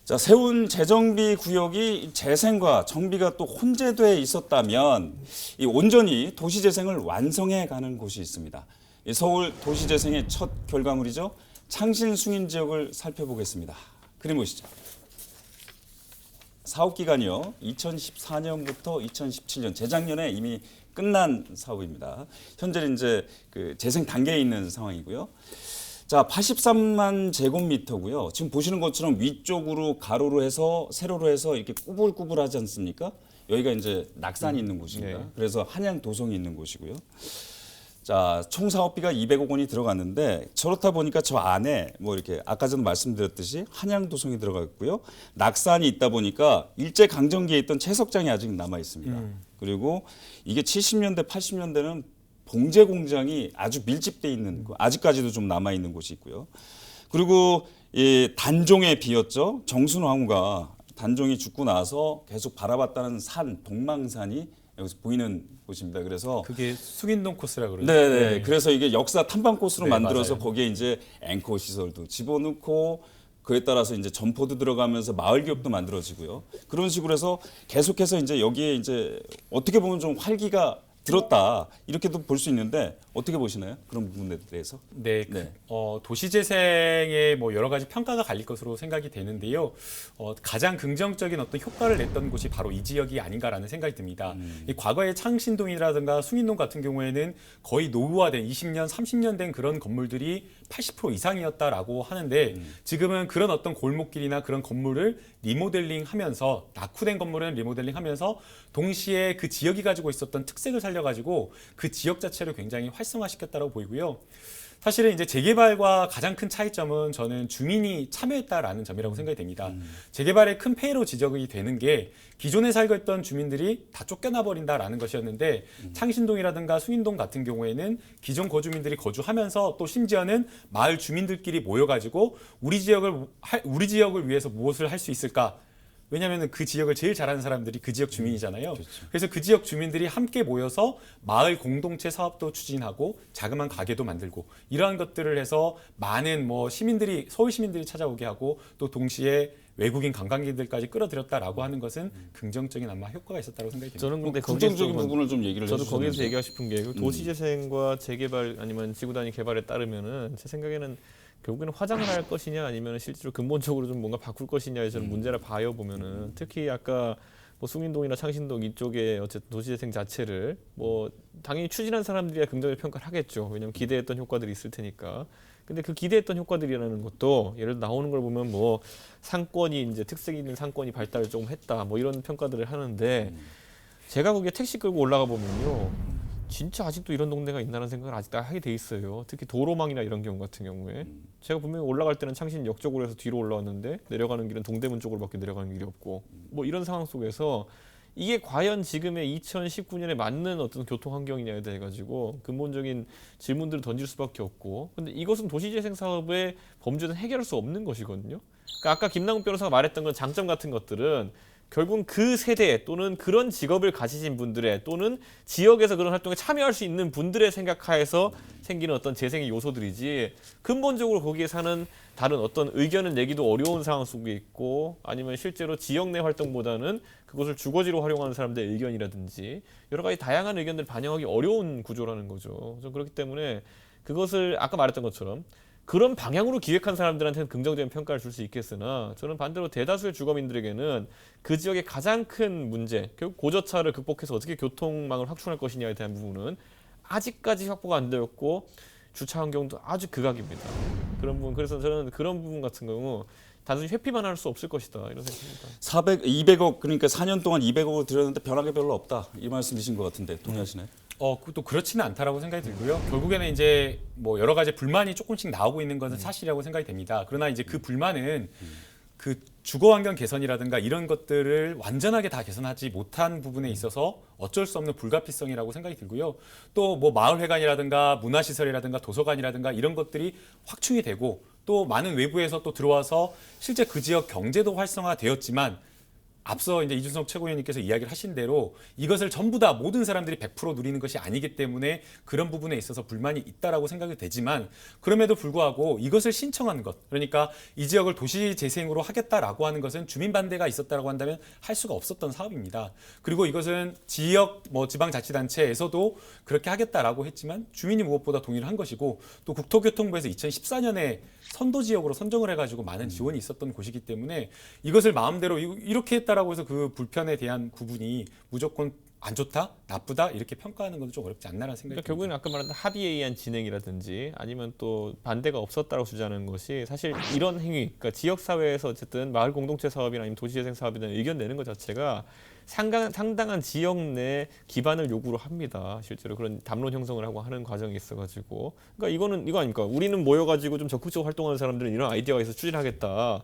자, 세운 재정비 구역이 재생과 정비가 또 혼재돼 있었다면 이 온전히 도시재생을 완성해 가는 곳이 있습니다. 이 서울 도시재생의 첫 결과물이죠. 창신 숭인 지역을 살펴보겠습니다. 그림 보시죠. 사업 기간이요. 2014년부터 2017년 재작년에 이미 끝난 사업입니다. 현재 이제 그 재생 단계에 있는 상황이고요. 자, 83만 제곱미터고요. 지금 보시는 것처럼 위쪽으로 가로로 해서 세로로 해서 이렇게 꾸불꾸불하지 않습니까? 여기가 이제 낙산이 있는 곳입니다. 네. 그래서 한양 도성이 있는 곳이고요. 자, 총 사업비가 200억 원이 들어갔는데 저렇다 보니까 저 안에 뭐 이렇게 아까 전에 말씀드렸듯이 한양 도성이 들어가 있고요. 낙산이 있다 보니까 일제 강점기에 있던 채석장이 아직 남아 있습니다. 그리고 이게 70년대, 80년대는 봉제 공장이 아주 밀집돼 있는 아직까지도 좀 남아 있는 곳이 있고요. 그리고 이 단종에 비었죠. 정순 황후가 단종이 죽고 나서 계속 바라봤다는 산 동망산이 여기서 보이는 곳입니다. 그래서 그게 숭인동 코스라고 그러죠. 네네. 그래서 이게 역사 탐방 코스로 네, 만들어서 맞아요. 거기에 이제 앵커 시설도 집어넣고 그에 따라서 이제 점포도 들어가면서 마을 기업도 만들어지고요. 그런 식으로 해서 계속해서 이제 여기에 이제 어떻게 보면 좀 활기가 들었다 이렇게도 볼 수 있는데 어떻게 보시나요? 그런 부분에 대해서? 네, 네. 도시재생에 뭐 여러 가지 평가가 갈릴 것으로 생각이 되는데요. 가장 긍정적인 어떤 효과를 냈던 곳이 바로 이 지역이 아닌가라는 생각이 듭니다. 이 과거의 창신동이라든가 숭인동 같은 경우에는 거의 노후화된 20년, 30년 된 그런 건물들이 80% 이상이었다라고 하는데 지금은 그런 어떤 골목길이나 그런 건물을 리모델링하면서 낙후된 건물은 리모델링하면서 동시에 그 지역이 가지고 있었던 특색을 살려가지고 그 지역 자체를 굉장히 활성화시켰다고 보이고요. 사실은 이제 재개발과 가장 큰 차이점은 저는 주민이 참여했다라는 점이라고 생각이 됩니다. 재개발의 큰 폐해로 지적이 되는 게 기존에 살고 있던 주민들이 다 쫓겨나 버린다라는 것이었는데 창신동이라든가 숭인동 같은 경우에는 기존 거주민들이 거주하면서 또 심지어는 마을 주민들끼리 모여가지고 우리 지역을 위해서 무엇을 할 수 있을까? 왜냐하면 그 지역을 제일 잘하는 사람들이 그 지역 주민이잖아요. 그래서 그 지역 주민들이 함께 모여서 마을 공동체 사업도 추진하고 자그마한 가게도 만들고 이러한 것들을 해서 많은 뭐 서울 시민들이 찾아오게 하고 또 동시에 외국인 관광객들까지 끌어들였다라고 하는 것은 긍정적인 아마 효과가 있었다고 생각이 듭니다. 저는 근데 긍정적인 부분을 좀 얘기를 저도 해주시면 거기서 얘기하고 싶은 게 도시재생과 재개발 아니면 지구 단위 개발에 따르면은 제 생각에는 결국에는 화장을 할 것이냐 아니면 실제로 근본적으로 좀 뭔가 바꿀 것이냐에 저는 문제라 봐요. 보면은 특히 아까 뭐 숭인동이나 창신동 이쪽에 어쨌든 도시재생 자체를 뭐 당연히 추진한 사람들이야 긍정적 평가를 하겠죠. 왜냐하면 기대했던 효과들이 있을 테니까. 근데 그 기대했던 효과들이라는 것도 예를 들어 나오는 걸 보면 뭐 상권이 이제 특색 있는 상권이 발달을 조금 했다 뭐 이런 평가들을 하는데 제가 거기에 택시 끌고 올라가 보면요. 진짜 아직도 이런 동네가 있나라는 생각을 아직도 하게 돼 있어요. 특히 도로망이나 이런 경우 같은 경우에 제가 분명히 올라갈 때는 창신역 쪽으로 해서 뒤로 올라왔는데 내려가는 길은 동대문 쪽으로밖에 내려가는 길이 없고 뭐 이런 상황 속에서 이게 과연 지금의 2019년에 맞는 어떤 교통 환경이냐에 대해 가지고 근본적인 질문들을 던질 수밖에 없고 근데 이것은 도시재생 사업의 범주는 해결할 수 없는 것이거든요. 그러니까 아까 김남국 변호사가 말했던 그 장점 같은 것들은 결국은 그 세대 또는 그런 직업을 가지신 분들의 또는 지역에서 그런 활동에 참여할 수 있는 분들의 생각하에서 생기는 어떤 재생의 요소들이지 근본적으로 거기에 사는 다른 어떤 의견을 내기도 어려운 상황 속에 있고 아니면 실제로 지역 내 활동보다는 그것을 주거지로 활용하는 사람들의 의견이라든지 여러 가지 다양한 의견들을 반영하기 어려운 구조라는 거죠. 그래서 그렇기 때문에 그것을 아까 말했던 것처럼 그런 방향으로 기획한 사람들한테는 긍정적인 평가를 줄 수 있겠으나 저는 반대로 대다수의 주거민들에게는 그 지역의 가장 큰 문제, 결국 고저차를 극복해서 어떻게 교통망을 확충할 것이냐에 대한 부분은 아직까지 확보가 안 되었고 주차 환경도 아주 극악입니다. 그런 부분, 그래서 저는 그런 부분 같은 경우 단순히 회피만 할 수 없을 것이다 이런 생각입니다. 200억 그러니까 4년 동안 200억을 들였는데 변한 게 별로 없다 이 말씀이신 것 같은데 동의하시나요? 또 그렇지는 않다라고 생각이 들고요. 결국에는 이제 뭐 여러 가지 불만이 조금씩 나오고 있는 것은 사실이라고 생각이 됩니다. 그러나 이제 그 불만은 그 주거 환경 개선이라든가 이런 것들을 완전하게 다 개선하지 못한 부분에 있어서 어쩔 수 없는 불가피성이라고 생각이 들고요. 또 뭐 마을회관이라든가 문화시설이라든가 도서관이라든가 이런 것들이 확충이 되고 또 많은 외부에서 또 들어와서 실제 그 지역 경제도 활성화되었지만 앞서 이제 이준석 최고위원님께서 이야기를 하신 대로 이것을 전부 다 모든 사람들이 100% 누리는 것이 아니기 때문에 그런 부분에 있어서 불만이 있다라고 생각이 되지만 그럼에도 불구하고 이것을 신청한 것 그러니까 이 지역을 도시 재생으로 하겠다라고 하는 것은 주민 반대가 있었다라고 한다면 할 수가 없었던 사업입니다. 그리고 이것은 지역 지방자치단체에서도 그렇게 하겠다라고 했지만 주민이 무엇보다 동의를 한 것이고 또 국토교통부에서 2014년에 선도 지역으로 선정을 해가지고 많은 지원이 있었던 곳이기 때문에 이것을 마음대로 이렇게 했다라고 해서 그 불편에 대한 구분이 무조건 안 좋다, 나쁘다 이렇게 평가하는 건 좀 어렵지 않나라는 생각이 그러니까 결국에는 아까 말한 합의에 의한 진행이라든지 아니면 또 반대가 없었다고 주장하는 것이 사실 이런 행위, 그러니까 지역 사회에서 어쨌든 마을 공동체 사업이나 아니면 도시재생 사업에 대한 의견 내는 것 자체가 상당한 지역 내 기반을 요구를 합니다. 실제로 그런 담론 형성을 하고 하는 과정이 있어가지고, 그러니까 이거 아닙니까? 우리는 모여가지고 좀 적극적으로 활동하는 사람들은 이런 아이디어가 있어 추진하겠다.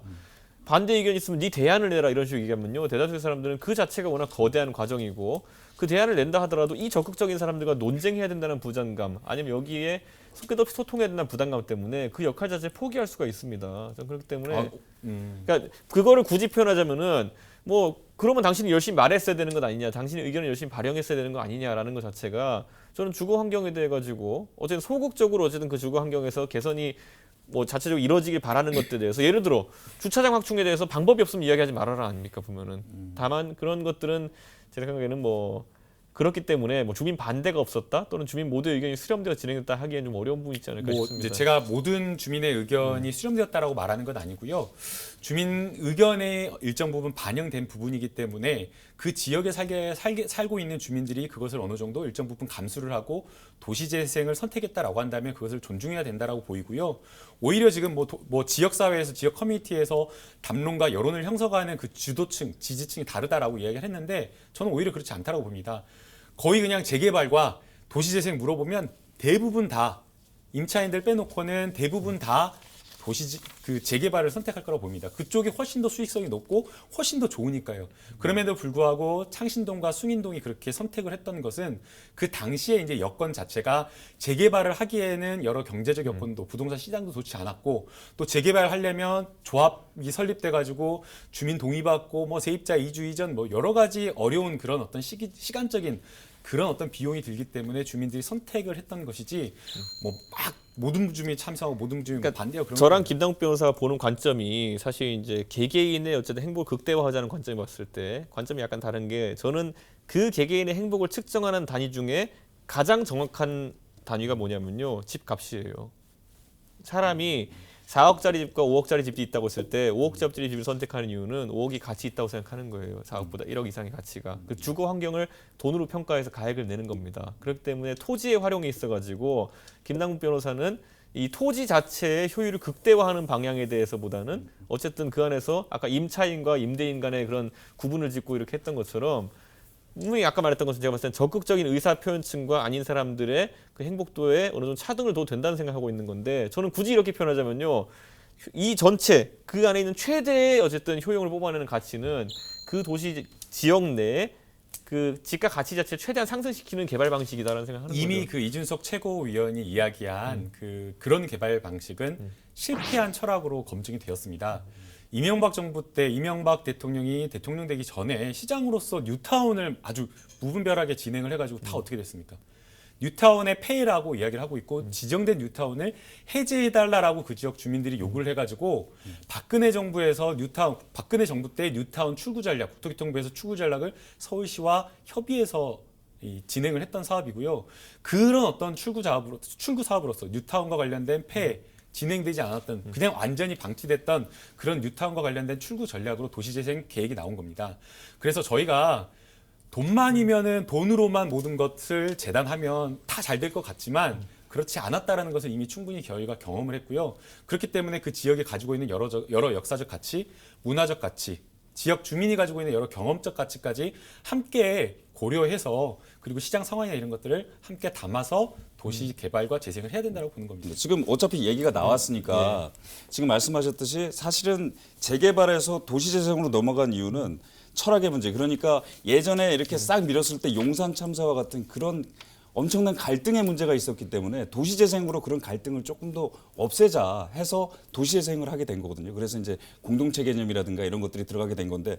반대 의견 있으면 네 대안을 내라 이런 식으로 얘기하면요, 대다수의 사람들은 그 자체가 워낙 거대한 과정이고 그 대안을 낸다 하더라도 이 적극적인 사람들과 논쟁해야 된다는 부담감 아니면 여기에 끝없이 소통해야 된다는 부담감 때문에 그 역할 자체를 포기할 수가 있습니다. 저는 그렇기 때문에 그러니까 그거를 굳이 표현하자면은 뭐 그러면 당신이 열심히 말했어야 되는 것 아니냐, 당신의 의견을 열심히 발영했어야 되는 거 아니냐라는 것 자체가 저는 주거 환경에 대해 가지고 어쨌든 소극적으로 어쨌든 그 주거 환경에서 개선이 뭐 자체적으로 이루어지길 바라는 것들에 대해서 예를 들어 주차장 확충에 대해서 방법이 없으면 이야기하지 말아라 아닙니까 보면은. 다만 그런 것들은 제 생각에는 뭐 그렇기 때문에 뭐 주민 반대가 없었다 또는 주민 모두의 의견이 수렴되어 진행됐다 하기에는 좀 어려운 부분이 있지 않을까 싶습니다. 이제 제가 모든 주민의 의견이 수렴되었다라고 말하는 건 아니고요. 주민 의견의 일정 부분 반영된 부분이기 때문에 그 지역에 살고 있는 주민들이 그것을 어느 정도 일정 부분 감수를 하고 도시재생을 선택했다라고 한다면 그것을 존중해야 된다라고 보이고요. 오히려 지금 뭐 지역사회에서 지역 커뮤니티에서 담론과 여론을 형성하는 그 주도층, 지지층이 다르다라고 이야기를 했는데 저는 오히려 그렇지 않다라고 봅니다. 거의 그냥 재개발과 도시재생 물어보면 대부분 다 임차인들 빼놓고는 대부분 다 그 재개발을 선택할 거라고 봅니다. 그쪽이 훨씬 더 수익성이 높고 훨씬 더 좋으니까요. 그럼에도 불구하고 창신동과 숭인동이 그렇게 선택을 했던 것은 그 당시에 이제 여건 자체가 재개발을 하기에는 여러 경제적 여건도 부동산 시장도 좋지 않았고 또 재개발을 하려면 조합이 설립돼 가지고 주민 동의받고 뭐 세입자 이주 이전 뭐 여러 가지 어려운 그런 어떤 시간적인 그런 어떤 비용이 들기 때문에 주민들이 선택을 했던 것이지 뭐 막 모든 주민이 참석하고 모든 주민이 그러니까 반대하고 그런 저랑 김남국 변호사가 보는 관점이 사실 이제 개개인의 어쨌든 행복을 극대화하자는 관점이 봤을 때 관점이 약간 다른 게 저는 그 개개인의 행복을 측정하는 단위 중에 가장 정확한 단위가 뭐냐면요, 집값이에요. 사람이 4억짜리 집과 5억짜리 집이 있다고 했을 때 5억짜리 집을 선택하는 이유는 5억이 가치 있다고 생각하는 거예요. 4억보다 1억 이상의 가치가. 그 주거 환경을 돈으로 평가해서 가액을 내는 겁니다. 그렇기 때문에 토지의 활용이 있어가지고 김남국 변호사는 이 토지 자체의 효율을 극대화하는 방향에 대해서보다는 어쨌든 그 안에서 아까 임차인과 임대인 간의 그런 구분을 짓고 이렇게 했던 것처럼 분명히 아까 말했던 것처럼 제가 봤을 땐 적극적인 의사 표현층과 아닌 사람들의 그 행복도에 어느 정도 차등을 둬도 된다는 생각하고 있는 건데 저는 굳이 이렇게 표현하자면요. 이 전체 그 안에 있는 최대의 어쨌든 효용을 뽑아내는 가치는 그 도시 지역 내에 그 집값 가치 자체를 최대한 상승시키는 개발 방식이다라는 생각을 하는 이미 거죠. 그 이준석 최고위원이 이야기한 그런 개발 방식은 실패한 철학으로 검증이 되었습니다. 이명박 정부 때 이명박 대통령이 대통령 되기 전에 시장으로서 뉴타운을 아주 무분별하게 진행을 해가지고 다 어떻게 됐습니까? 뉴타운의 폐해라고 이야기를 하고 있고 지정된 뉴타운을 해제해달라라고 그 지역 주민들이 요구를 해가지고 박근혜 정부에서 박근혜 정부 때 뉴타운 출구 전략, 국토교통부에서 출구 전략을 서울시와 협의해서 진행을 했던 사업이고요. 그런 어떤 출구 사업으로서 뉴타운과 관련된 폐해, 진행되지 않았던 그냥 완전히 방치됐던 그런 뉴타운과 관련된 출구 전략으로 도시재생 계획이 나온 겁니다. 그래서 저희가 돈만이면은 돈으로만 모든 것을 재단하면 다 잘 될 것 같지만 그렇지 않았다라는 것을 이미 충분히 저희가 경험을 했고요. 그렇기 때문에 그 지역이 가지고 있는 여러 역사적 가치, 문화적 가치, 지역 주민이 가지고 있는 여러 경험적 가치까지 함께 고려해서 그리고 시장 상황이나 이런 것들을 함께 담아서 도시 개발과 재생을 해야 된다고 보는 겁니다. 지금 어차피 얘기가 나왔으니까 지금 말씀하셨듯이 사실은 재개발에서 도시재생으로 넘어간 이유는 철학의 문제. 그러니까 예전에 이렇게 싹 밀었을 때 용산 참사와 같은 그런 엄청난 갈등의 문제가 있었기 때문에 도시재생으로 그런 갈등을 조금 더 없애자 해서 도시재생을 하게 된 거거든요. 그래서 이제 공동체 개념이라든가 이런 것들이 들어가게 된 건데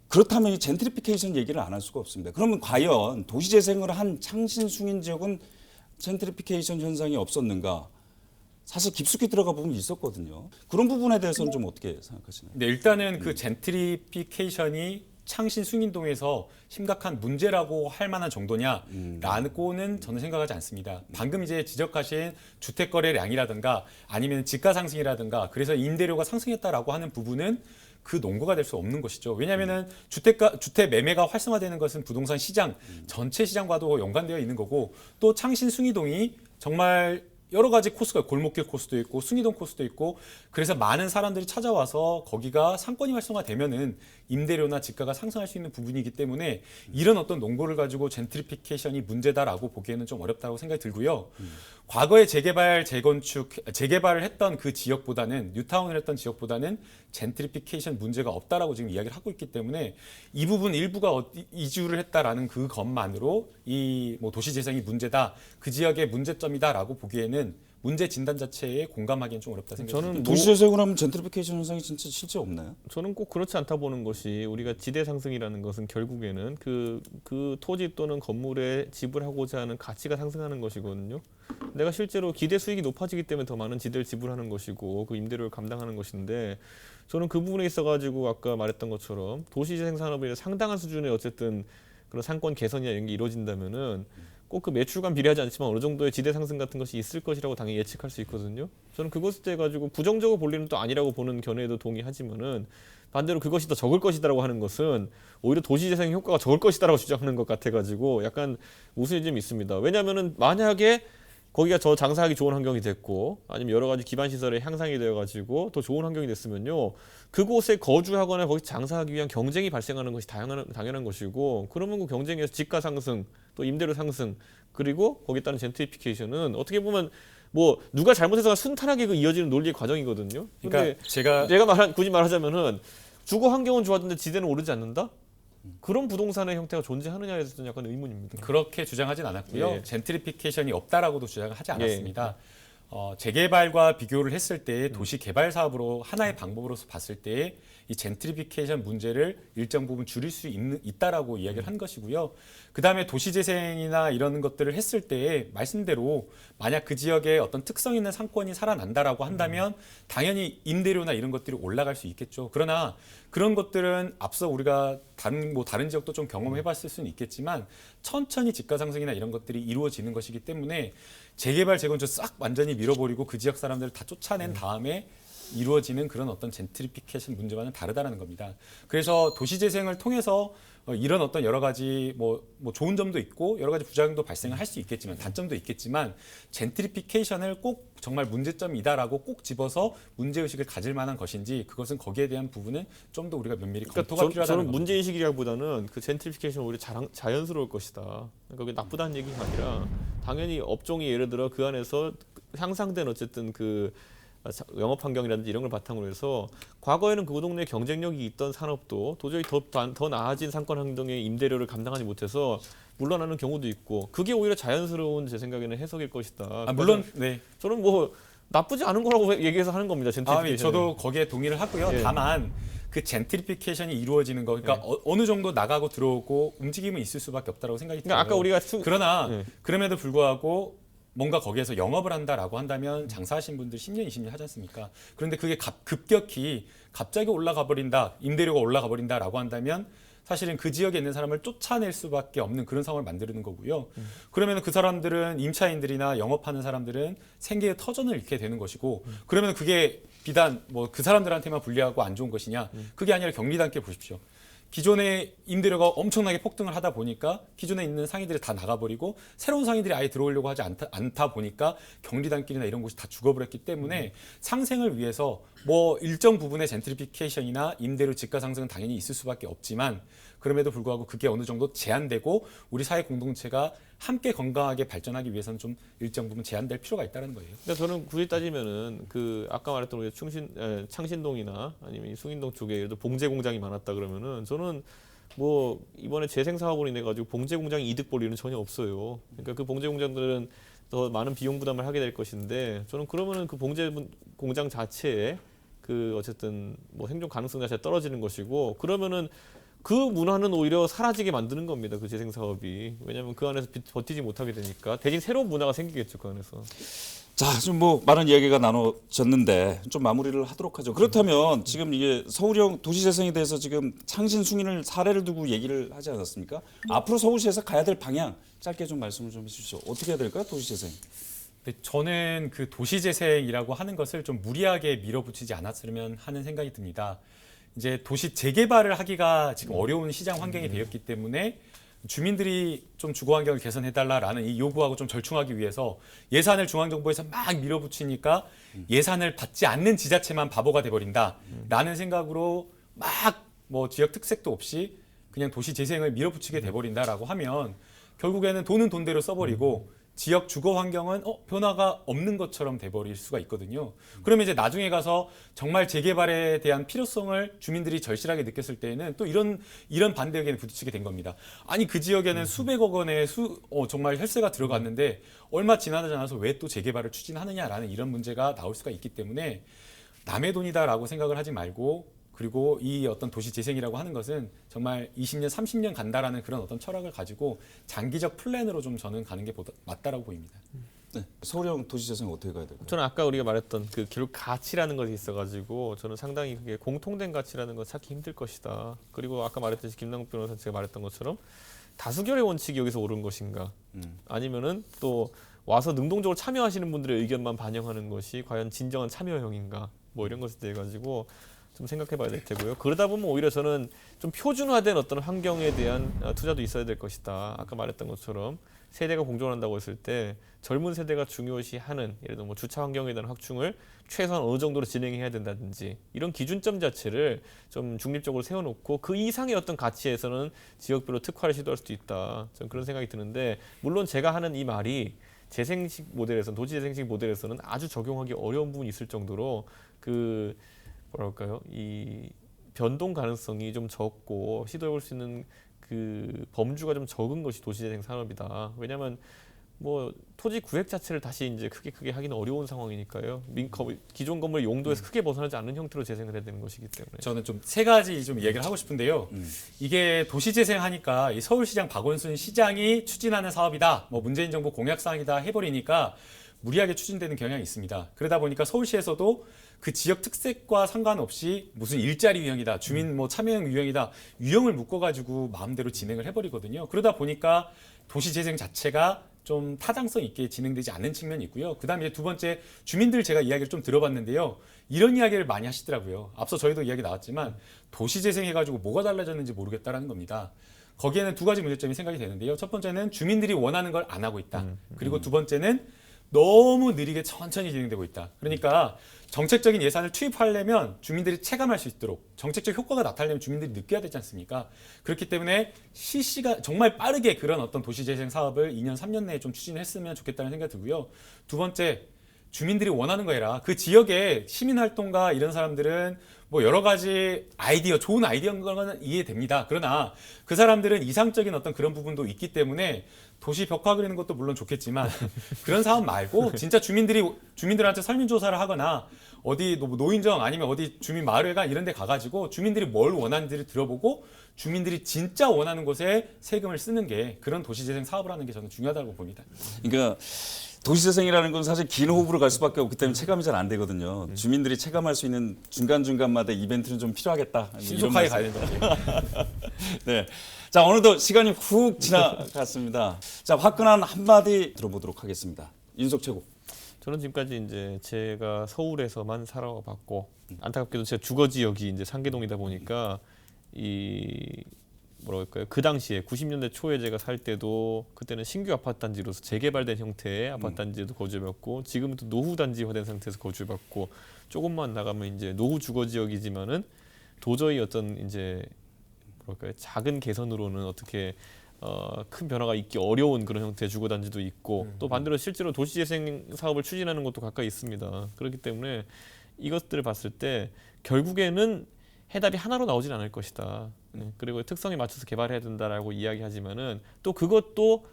그렇다면 이 젠트리피케이션 얘기를 안 할 수가 없습니다. 그러면 과연 도시재생을 한 창신 숭인 지역은 젠트리피케이션 현상이 없었는가? 사실 깊숙이 들어가 보면 있었거든요. 그런 부분에 대해서는 좀 어떻게 생각하시나요? 네, 일단은 그 젠트리피케이션이 창신 숭인동에서 심각한 문제라고 할 만한 정도냐라고는 저는 생각하지 않습니다. 방금 이제 지적하신 주택 거래량이라든가 아니면 집가 상승이라든가 그래서 임대료가 상승했다라고 하는 부분은 그 논거가 될 수 없는 것이죠. 왜냐하면은 주택 매매가 활성화되는 것은 부동산 시장 전체 시장과도 연관되어 있는 거고 또 창신 숭이동이 정말 여러 가지 코스가 골목길 코스도 있고 숭이동 코스도 있고 그래서 많은 사람들이 찾아와서 거기가 상권이 활성화되면은 임대료나 집가가 상승할 수 있는 부분이기 때문에 이런 어떤 농고를 가지고 젠트리피케이션이 문제다라고 보기에는 좀 어렵다고 생각이 들고요. 과거에 재개발을 했던 그 지역보다는 뉴타운을 했던 지역보다는 젠트리피케이션 문제가 없다라고 지금 이야기를 하고 있기 때문에 이 부분 일부가 이주를 했다라는 그 것만으로 이 뭐 도시 재생이 문제다, 그 지역의 문제점이다라고 보기에는 문제 진단 자체에 공감하기는 좀 어렵다 생각이 듭니다. 도시재생을 하면 젠트리피케이션 현상이 진짜 실제 없나요? 저는 꼭 그렇지 않다 보는 것이 우리가 지대 상승이라는 것은 결국에는 그 토지 또는 건물에 지불하고자 하는 가치가 상승하는 것이거든요. 내가 실제로 기대 수익이 높아지기 때문에 더 많은 지대를 지불하는 것이고 그 임대료를 감당하는 것인데 저는 그 부분에 있어가지고 아까 말했던 것처럼 도시재생 산업이 상당한 수준의 어쨌든 그런 상권 개선이나 이런 게 이루어진다면은 꼭 그 매출과 비례하지 않지만 어느 정도의 지대 상승 같은 것이 있을 것이라고 당연히 예측할 수 있거든요. 저는 그것에 대해 가지고 부정적으로 볼 일은 또 아니라고 보는 견해에도 동의하지만은 반대로 그것이 더 적을 것이다라고 하는 것은 오히려 도시 재생 효과가 적을 것이다라고 주장하는 것 같아 가지고 약간 우스워짐이 있습니다. 왜냐하면은 만약에 거기가 저 장사하기 좋은 환경이 됐고 아니면 여러 가지 기반 시설의 향상이 되어 가지고 더 좋은 환경이 됐으면요. 그곳에 거주하거나 거기서 장사하기 위한 경쟁이 발생하는 것이 당연한 것이고 그러면 그 경쟁에서 집가 상승 또 임대료 상승 그리고 거기에 따른 젠트리피케이션은 어떻게 보면 뭐 누가 잘못해서 순탄하게 그 이어지는 논리의 과정이거든요. 근데 그러니까 굳이 말하자면은 주거 환경은 좋아졌는데 지대는 오르지 않는다? 그런 부동산의 형태가 존재하느냐에 대해서는 약간 의문입니다. 그렇게 주장하진 않았고요. 예. 젠트리피케이션이 없다라고도 주장을 하지 않았습니다. 재개발과 비교를 했을 때 도시 개발 사업으로 하나의 방법으로서 봤을 때 이 젠트리피케이션 문제를 일정 부분 줄일 수 있다라고 이야기를 한 것이고요. 그다음에 도시 재생이나 이런 것들을 했을 때 말씀대로 만약 그 지역에 어떤 특성 있는 상권이 살아난다라고 한다면 당연히 임대료나 이런 것들이 올라갈 수 있겠죠. 그러나 그런 것들은 앞서 우리가 다른 지역도 좀 경험해봤을 수는 있겠지만 천천히 집가 상승이나 이런 것들이 이루어지는 것이기 때문에 재개발 재건축 싹 완전히 밀어버리고 그 지역 사람들을 다 쫓아낸 다음에 이루어지는 그런 어떤 젠트리피케이션 문제와는 다르다는 겁니다. 그래서 도시재생을 통해서 이런 어떤 여러 가지 뭐 좋은 점도 있고 여러 가지 부작용도 발생을 할 수 있겠지만 단점도 있겠지만 젠트리피케이션을 꼭 정말 문제점이다라고 꼭 집어서 문제의식을 가질 만한 것인지 그것은 거기에 대한 부분은 좀 더 우리가 면밀히 검토가 필요하다는 저는 겁니다. 문제의식이라기보다는 그 젠트리피케이션 오히려 자연스러울 것이다. 그러니까 그게 나쁘다는 얘기가 아니라 당연히 업종이 예를 들어 그 안에서 향상된 어쨌든 그 영업 환경이라든지 이런 걸 바탕으로 해서 과거에는 그 동네에 경쟁력이 있던 산업도 도저히 더 나아진 상권 환경의 임대료를 감당하지 못해서 물러나는 경우도 있고 그게 오히려 자연스러운 제 생각에는 해석일 것이다. 물론 네. 저는 뭐 나쁘지 않은 거라고 얘기해서 하는 겁니다. 젠트리피케이션. 저도 거기에 동의를 하고요. 예. 다만 그 젠트리피케이션이 이루어지는 거, 그러니까 어느 정도 나가고 들어오고 움직임은 있을 수밖에 없다고 생각이 들어요. 그러니까 아까 우리가 그러나 예. 그럼에도 불구하고 뭔가 거기에서 영업을 한다라고 한다면 장사하신 분들 10년, 20년 하지 않습니까? 그런데 그게 급격히 갑자기 올라가 버린다, 임대료가 올라가 버린다라고 한다면 사실은 그 지역에 있는 사람을 쫓아낼 수밖에 없는 그런 상황을 만드는 거고요. 그러면 그 사람들은 임차인들이나 영업하는 사람들은 생계의 터전을 잃게 되는 것이고 그러면 그게 비단 뭐 그 사람들한테만 불리하고 안 좋은 것이냐? 그게 아니라 경리도 함께 보십시오. 기존의 임대료가 엄청나게 폭등을 하다 보니까 기존에 있는 상인들이 다 나가버리고 새로운 상인들이 아예 들어오려고 하지 않다 보니까 경리단길이나 이런 곳이 다 죽어버렸기 때문에 상생을 위해서 뭐 일정 부분의 젠트리피케이션이나 임대료 집가 상승은 당연히 있을 수밖에 없지만 그럼에도 불구하고 그게 어느 정도 제한되고 우리 사회 공동체가 함께 건강하게 발전하기 위해서는 좀 일정 부분 제한될 필요가 있다는 거예요. 근데 저는 굳이 따지면은 그 아까 말했던 우리 창신동이나 아니면 숭인동 쪽에 예를 들어 봉제 공장이 많았다 그러면은 저는 뭐 이번에 재생 사업으로 인해 가지고 봉제 공장이 이득 볼 일은 전혀 없어요. 그러니까 그 봉제 공장들은 더 많은 비용 부담을 하게 될 것인데 저는 그러면은 그 봉제 공장 자체에 그 어쨌든 뭐 생존 가능성 자체가 떨어지는 것이고 그러면은 그 문화는 오히려 사라지게 만드는 겁니다. 그 재생 사업이. 왜냐하면 그 안에서 버티지 못하게 되니까 대신 새로운 문화가 생기겠죠. 그 안에서. 자, 좀 뭐 많은 이야기가 나눠졌는데 좀 마무리를 하도록 하죠. 그렇다면 지금 이게 서울형 도시재생에 대해서 지금 창신 숭인을 사례를 두고 얘기를 하지 않았습니까? 앞으로 서울시에서 가야 될 방향 짧게 좀 말씀을 좀 해주시죠. 어떻게 해야 될까요, 도시재생? 네, 저는 그 도시재생이라고 하는 것을 좀 무리하게 밀어붙이지 않았으면 하는 생각이 듭니다. 이제 도시 재개발을 하기가 지금 어려운 시장 환경이 되었기 때문에 주민들이 좀 주거 환경을 개선해달라라는 이 요구하고 좀 절충하기 위해서 예산을 중앙정부에서 막 밀어붙이니까 예산을 받지 않는 지자체만 바보가 돼버린다라는 생각으로 막 뭐 지역 특색도 없이 그냥 도시 재생을 밀어붙이게 돼버린다라고 하면 결국에는 돈은 돈대로 써버리고 지역 주거 환경은 변화가 없는 것처럼 돼버릴 수가 있거든요. 그러면 이제 나중에 가서 정말 재개발에 대한 필요성을 주민들이 절실하게 느꼈을 때에는 또 이런 반대 의견에 부딪히게 된 겁니다. 아니 그 지역에는 수백억 원의 정말 혈세가 들어갔는데 얼마 지나지 않아서 왜 또 재개발을 추진하느냐라는 이런 문제가 나올 수가 있기 때문에 남의 돈이다라고 생각을 하지 말고 그리고 이 어떤 도시 재생이라고 하는 것은 정말 20년, 30년 간다라는 그런 어떤 철학을 가지고 장기적 플랜으로 좀 저는 가는 게 맞다라고 보입니다. 네. 서울형 도시재생 어떻게 가야 될까요? 저는 아까 우리가 말했던 그 결국 가치라는 것이 있어가지고 저는 상당히 그게 공통된 가치라는 걸 찾기 힘들 것이다. 그리고 아까 말했듯이 김남국 변호사 제가 말했던 것처럼 다수결의 원칙이 여기서 옳은 것인가 아니면은 또 와서 능동적으로 참여하시는 분들의 의견만 반영하는 것이 과연 진정한 참여형인가 뭐 이런 것에 대해 가지고 좀 생각해봐야 될 테고요. 그러다 보면 오히려 저는 좀 표준화된 어떤 환경에 대한 투자도 있어야 될 것이다. 아까 말했던 것처럼 세대가 공존한다고 했을 때 젊은 세대가 중요시하는 예를 들어 뭐 주차 환경에 대한 확충을 최소한 어느 정도로 진행해야 된다든지 이런 기준점 자체를 좀 중립적으로 세워놓고 그 이상의 어떤 가치에서는 지역별로 특화를 시도할 수도 있다. 저는 그런 생각이 드는데 물론 제가 하는 이 말이 재생식 모델에서는 도시재생식 모델에서는 아주 적용하기 어려운 부분이 있을 정도로 그 뭐랄까요 이 변동 가능성이 좀 적고 시도해볼 수 있는 그 범주가 좀 적은 것이 도시재생 산업이다. 왜냐하면 뭐 토지 구획 자체를 다시 이제 크게 하기는 어려운 상황이니까요. 기존 건물 용도에서 크게 벗어나지 않는 형태로 재생을 해야 되는 것이기 때문에 저는 좀 세 가지 좀 얘기를 하고 싶은데요. 이게 도시재생하니까 이 서울시장 박원순 시장이 추진하는 사업이다, 뭐 문재인 정부 공약사항이다 해버리니까 무리하게 추진되는 경향이 있습니다. 그러다 보니까 서울시에서도 그 지역 특색과 상관없이 무슨 일자리 유형이다, 주민 뭐 참여형 유형이다, 유형을 묶어가지고 마음대로 진행을 해버리거든요. 그러다 보니까 도시재생 자체가 좀 타당성 있게 진행되지 않는 측면이 있고요. 그다음에 이제 두 번째 주민들 제가 이야기를 좀 들어봤는데요. 이런 이야기를 많이 하시더라고요. 앞서 저희도 이야기 나왔지만 도시 재생해가지고 뭐가 달라졌는지 모르겠다라는 겁니다. 거기에는 두 가지 문제점이 생각이 되는데요. 첫 번째는 주민들이 원하는 걸 안 하고 있다. 그리고 두 번째는 너무 느리게 천천히 진행되고 있다. 그러니까 정책적인 예산을 투입하려면 주민들이 체감할 수 있도록 정책적 효과가 나타나려면 주민들이 느껴야 되지 않습니까? 그렇기 때문에 실시간 정말 빠르게 그런 어떤 도시재생 사업을 2년, 3년 내에 좀 추진했으면 좋겠다는 생각이 들고요. 두 번째, 주민들이 원하는 거 해라. 그 지역의 시민활동가 이런 사람들은 뭐 여러 가지 아이디어, 좋은 아이디어인 건 이해됩니다. 그러나 그 사람들은 이상적인 어떤 그런 부분도 있기 때문에 도시 벽화 그리는 것도 물론 좋겠지만 그런 사업 말고 진짜 주민들한테 설문조사를 하거나 어디 노인정 아니면 어디 주민 마을회관 이런 데 가가지고 주민들이 뭘 원하는지를 들어보고 주민들이 진짜 원하는 곳에 세금을 쓰는 게 그런 도시재생 사업을 하는 게 저는 중요하다고 봅니다. 그러니까 도시재생이라는 건 사실 긴 호흡으로 갈 수밖에 없기 때문에 체감이 잘 안 되거든요. 주민들이 체감할 수 있는 중간중간마다 이벤트는 좀 필요하겠다. 신속하게 가야 된다. 네. 자, 어느덧 시간이 훅 지나갔습니다. 자, 화끈한 한마디 들어보도록 하겠습니다. 윤석 최고. 저는 지금까지 이제 제가 서울에서만 살아봤고 안타깝게도 제 주거 지역이 이제 상계동이다 보니까 이 뭐랄까요, 그 당시에 90년대 초에 제가 살 때도 그때는 신규 아파트 단지로서 재개발된 형태의 아파트 단지에도 거주해봤고 지금은 또 노후 단지화된 상태에서 거주해봤고 조금만 나가면 이제 노후 주거 지역이지만은 도저히 어떤 이제 뭐랄까요, 작은 개선으로는 어떻게 큰 변화가 있기 어려운 그런 형태의 주거 단지도 있고 또 반대로 실제로 도시재생 사업을 추진하는 것도 가까이 있습니다. 그렇기 때문에 이것들을 봤을 때 결국에는 해답이 하나로 나오진 않을 것이다. 그리고 특성에 맞춰서 개발해야 된다라고 이야기하지만은 또 그것도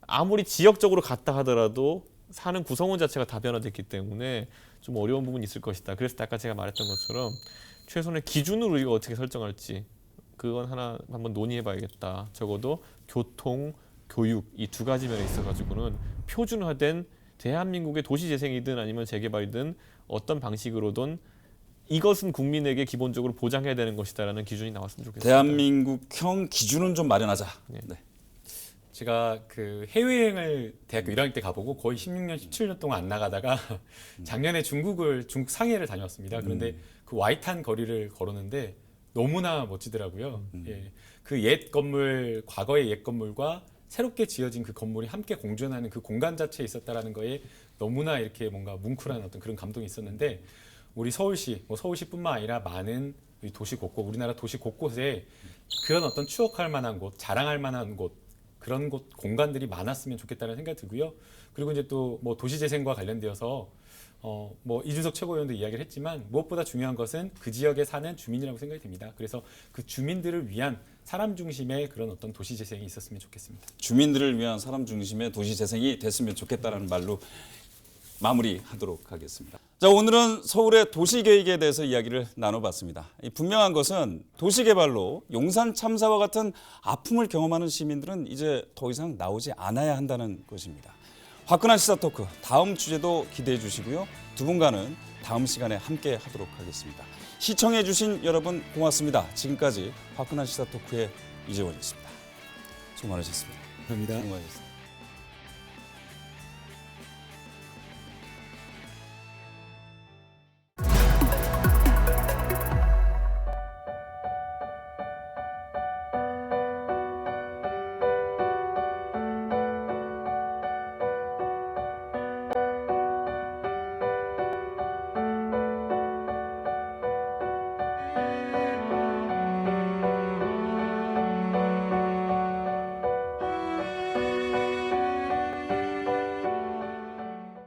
아무리 지역적으로 같다 하더라도 사는 구성원 자체가 다변화됐기 때문에 좀 어려운 부분이 있을 것이다. 그래서 아까 제가 말했던 것처럼 최소한의 기준을 우리가 어떻게 설정할지 그건 하나 한번 논의해봐야겠다. 적어도 교통, 교육 이 두 가지 면에 있어가지고는 표준화된 대한민국의 도시재생이든 아니면 재개발이든 어떤 방식으로든 이것은 국민에게 기본적으로 보장해야 되는 것이다라는 기준이 나왔으면 좋겠습니다. 대한민국형 기준은 좀 마련하자. 네. 제가 그 해외여행을 대학교 1학년 때 가보고 거의 16년, 17년 동안 안 나가다가 작년에 중국 상해를 다녀왔습니다. 그런데 그 와이탄 거리를 걸었는데 너무나 멋지더라고요. 예. 그 옛 건물, 과거의 옛 건물과 새롭게 지어진 그 건물이 함께 공존하는 그 공간 자체에 있었다라는 거에 너무나 이렇게 뭔가 뭉클한 어떤 그런 감동이 있었는데 우리 서울시, 서울시뿐만 아니라 많은 도시 곳곳, 우리나라 도시 곳곳에 그런 어떤 추억할 만한 곳, 자랑할 만한 곳, 그런 곳 공간들이 많았으면 좋겠다는 생각이 들고요. 그리고 이제 또 뭐 도시재생과 관련되어서 뭐 이준석 최고위원도 이야기를 했지만 무엇보다 중요한 것은 그 지역에 사는 주민이라고 생각이 듭니다. 그래서 그 주민들을 위한 사람 중심의 그런 어떤 도시재생이 있었으면 좋겠습니다. 주민들을 위한 사람 중심의 도시재생이 됐으면 좋겠다라는 말로 마무리하도록 하겠습니다. 자, 오늘은 서울의 도시계획에 대해서 이야기를 나눠봤습니다. 분명한 것은 도시개발로 용산 참사와 같은 아픔을 경험하는 시민들은 이제 더 이상 나오지 않아야 한다는 것입니다. 화끈한 시사토크 다음 주제도 기대해 주시고요. 두 분과는 다음 시간에 함께 하도록 하겠습니다. 시청해 주신 여러분 고맙습니다. 지금까지 화끈한 시사토크의 이재원이었습니다. 수고 많으셨습니다. 감사합니다. 수고 많으셨습니다.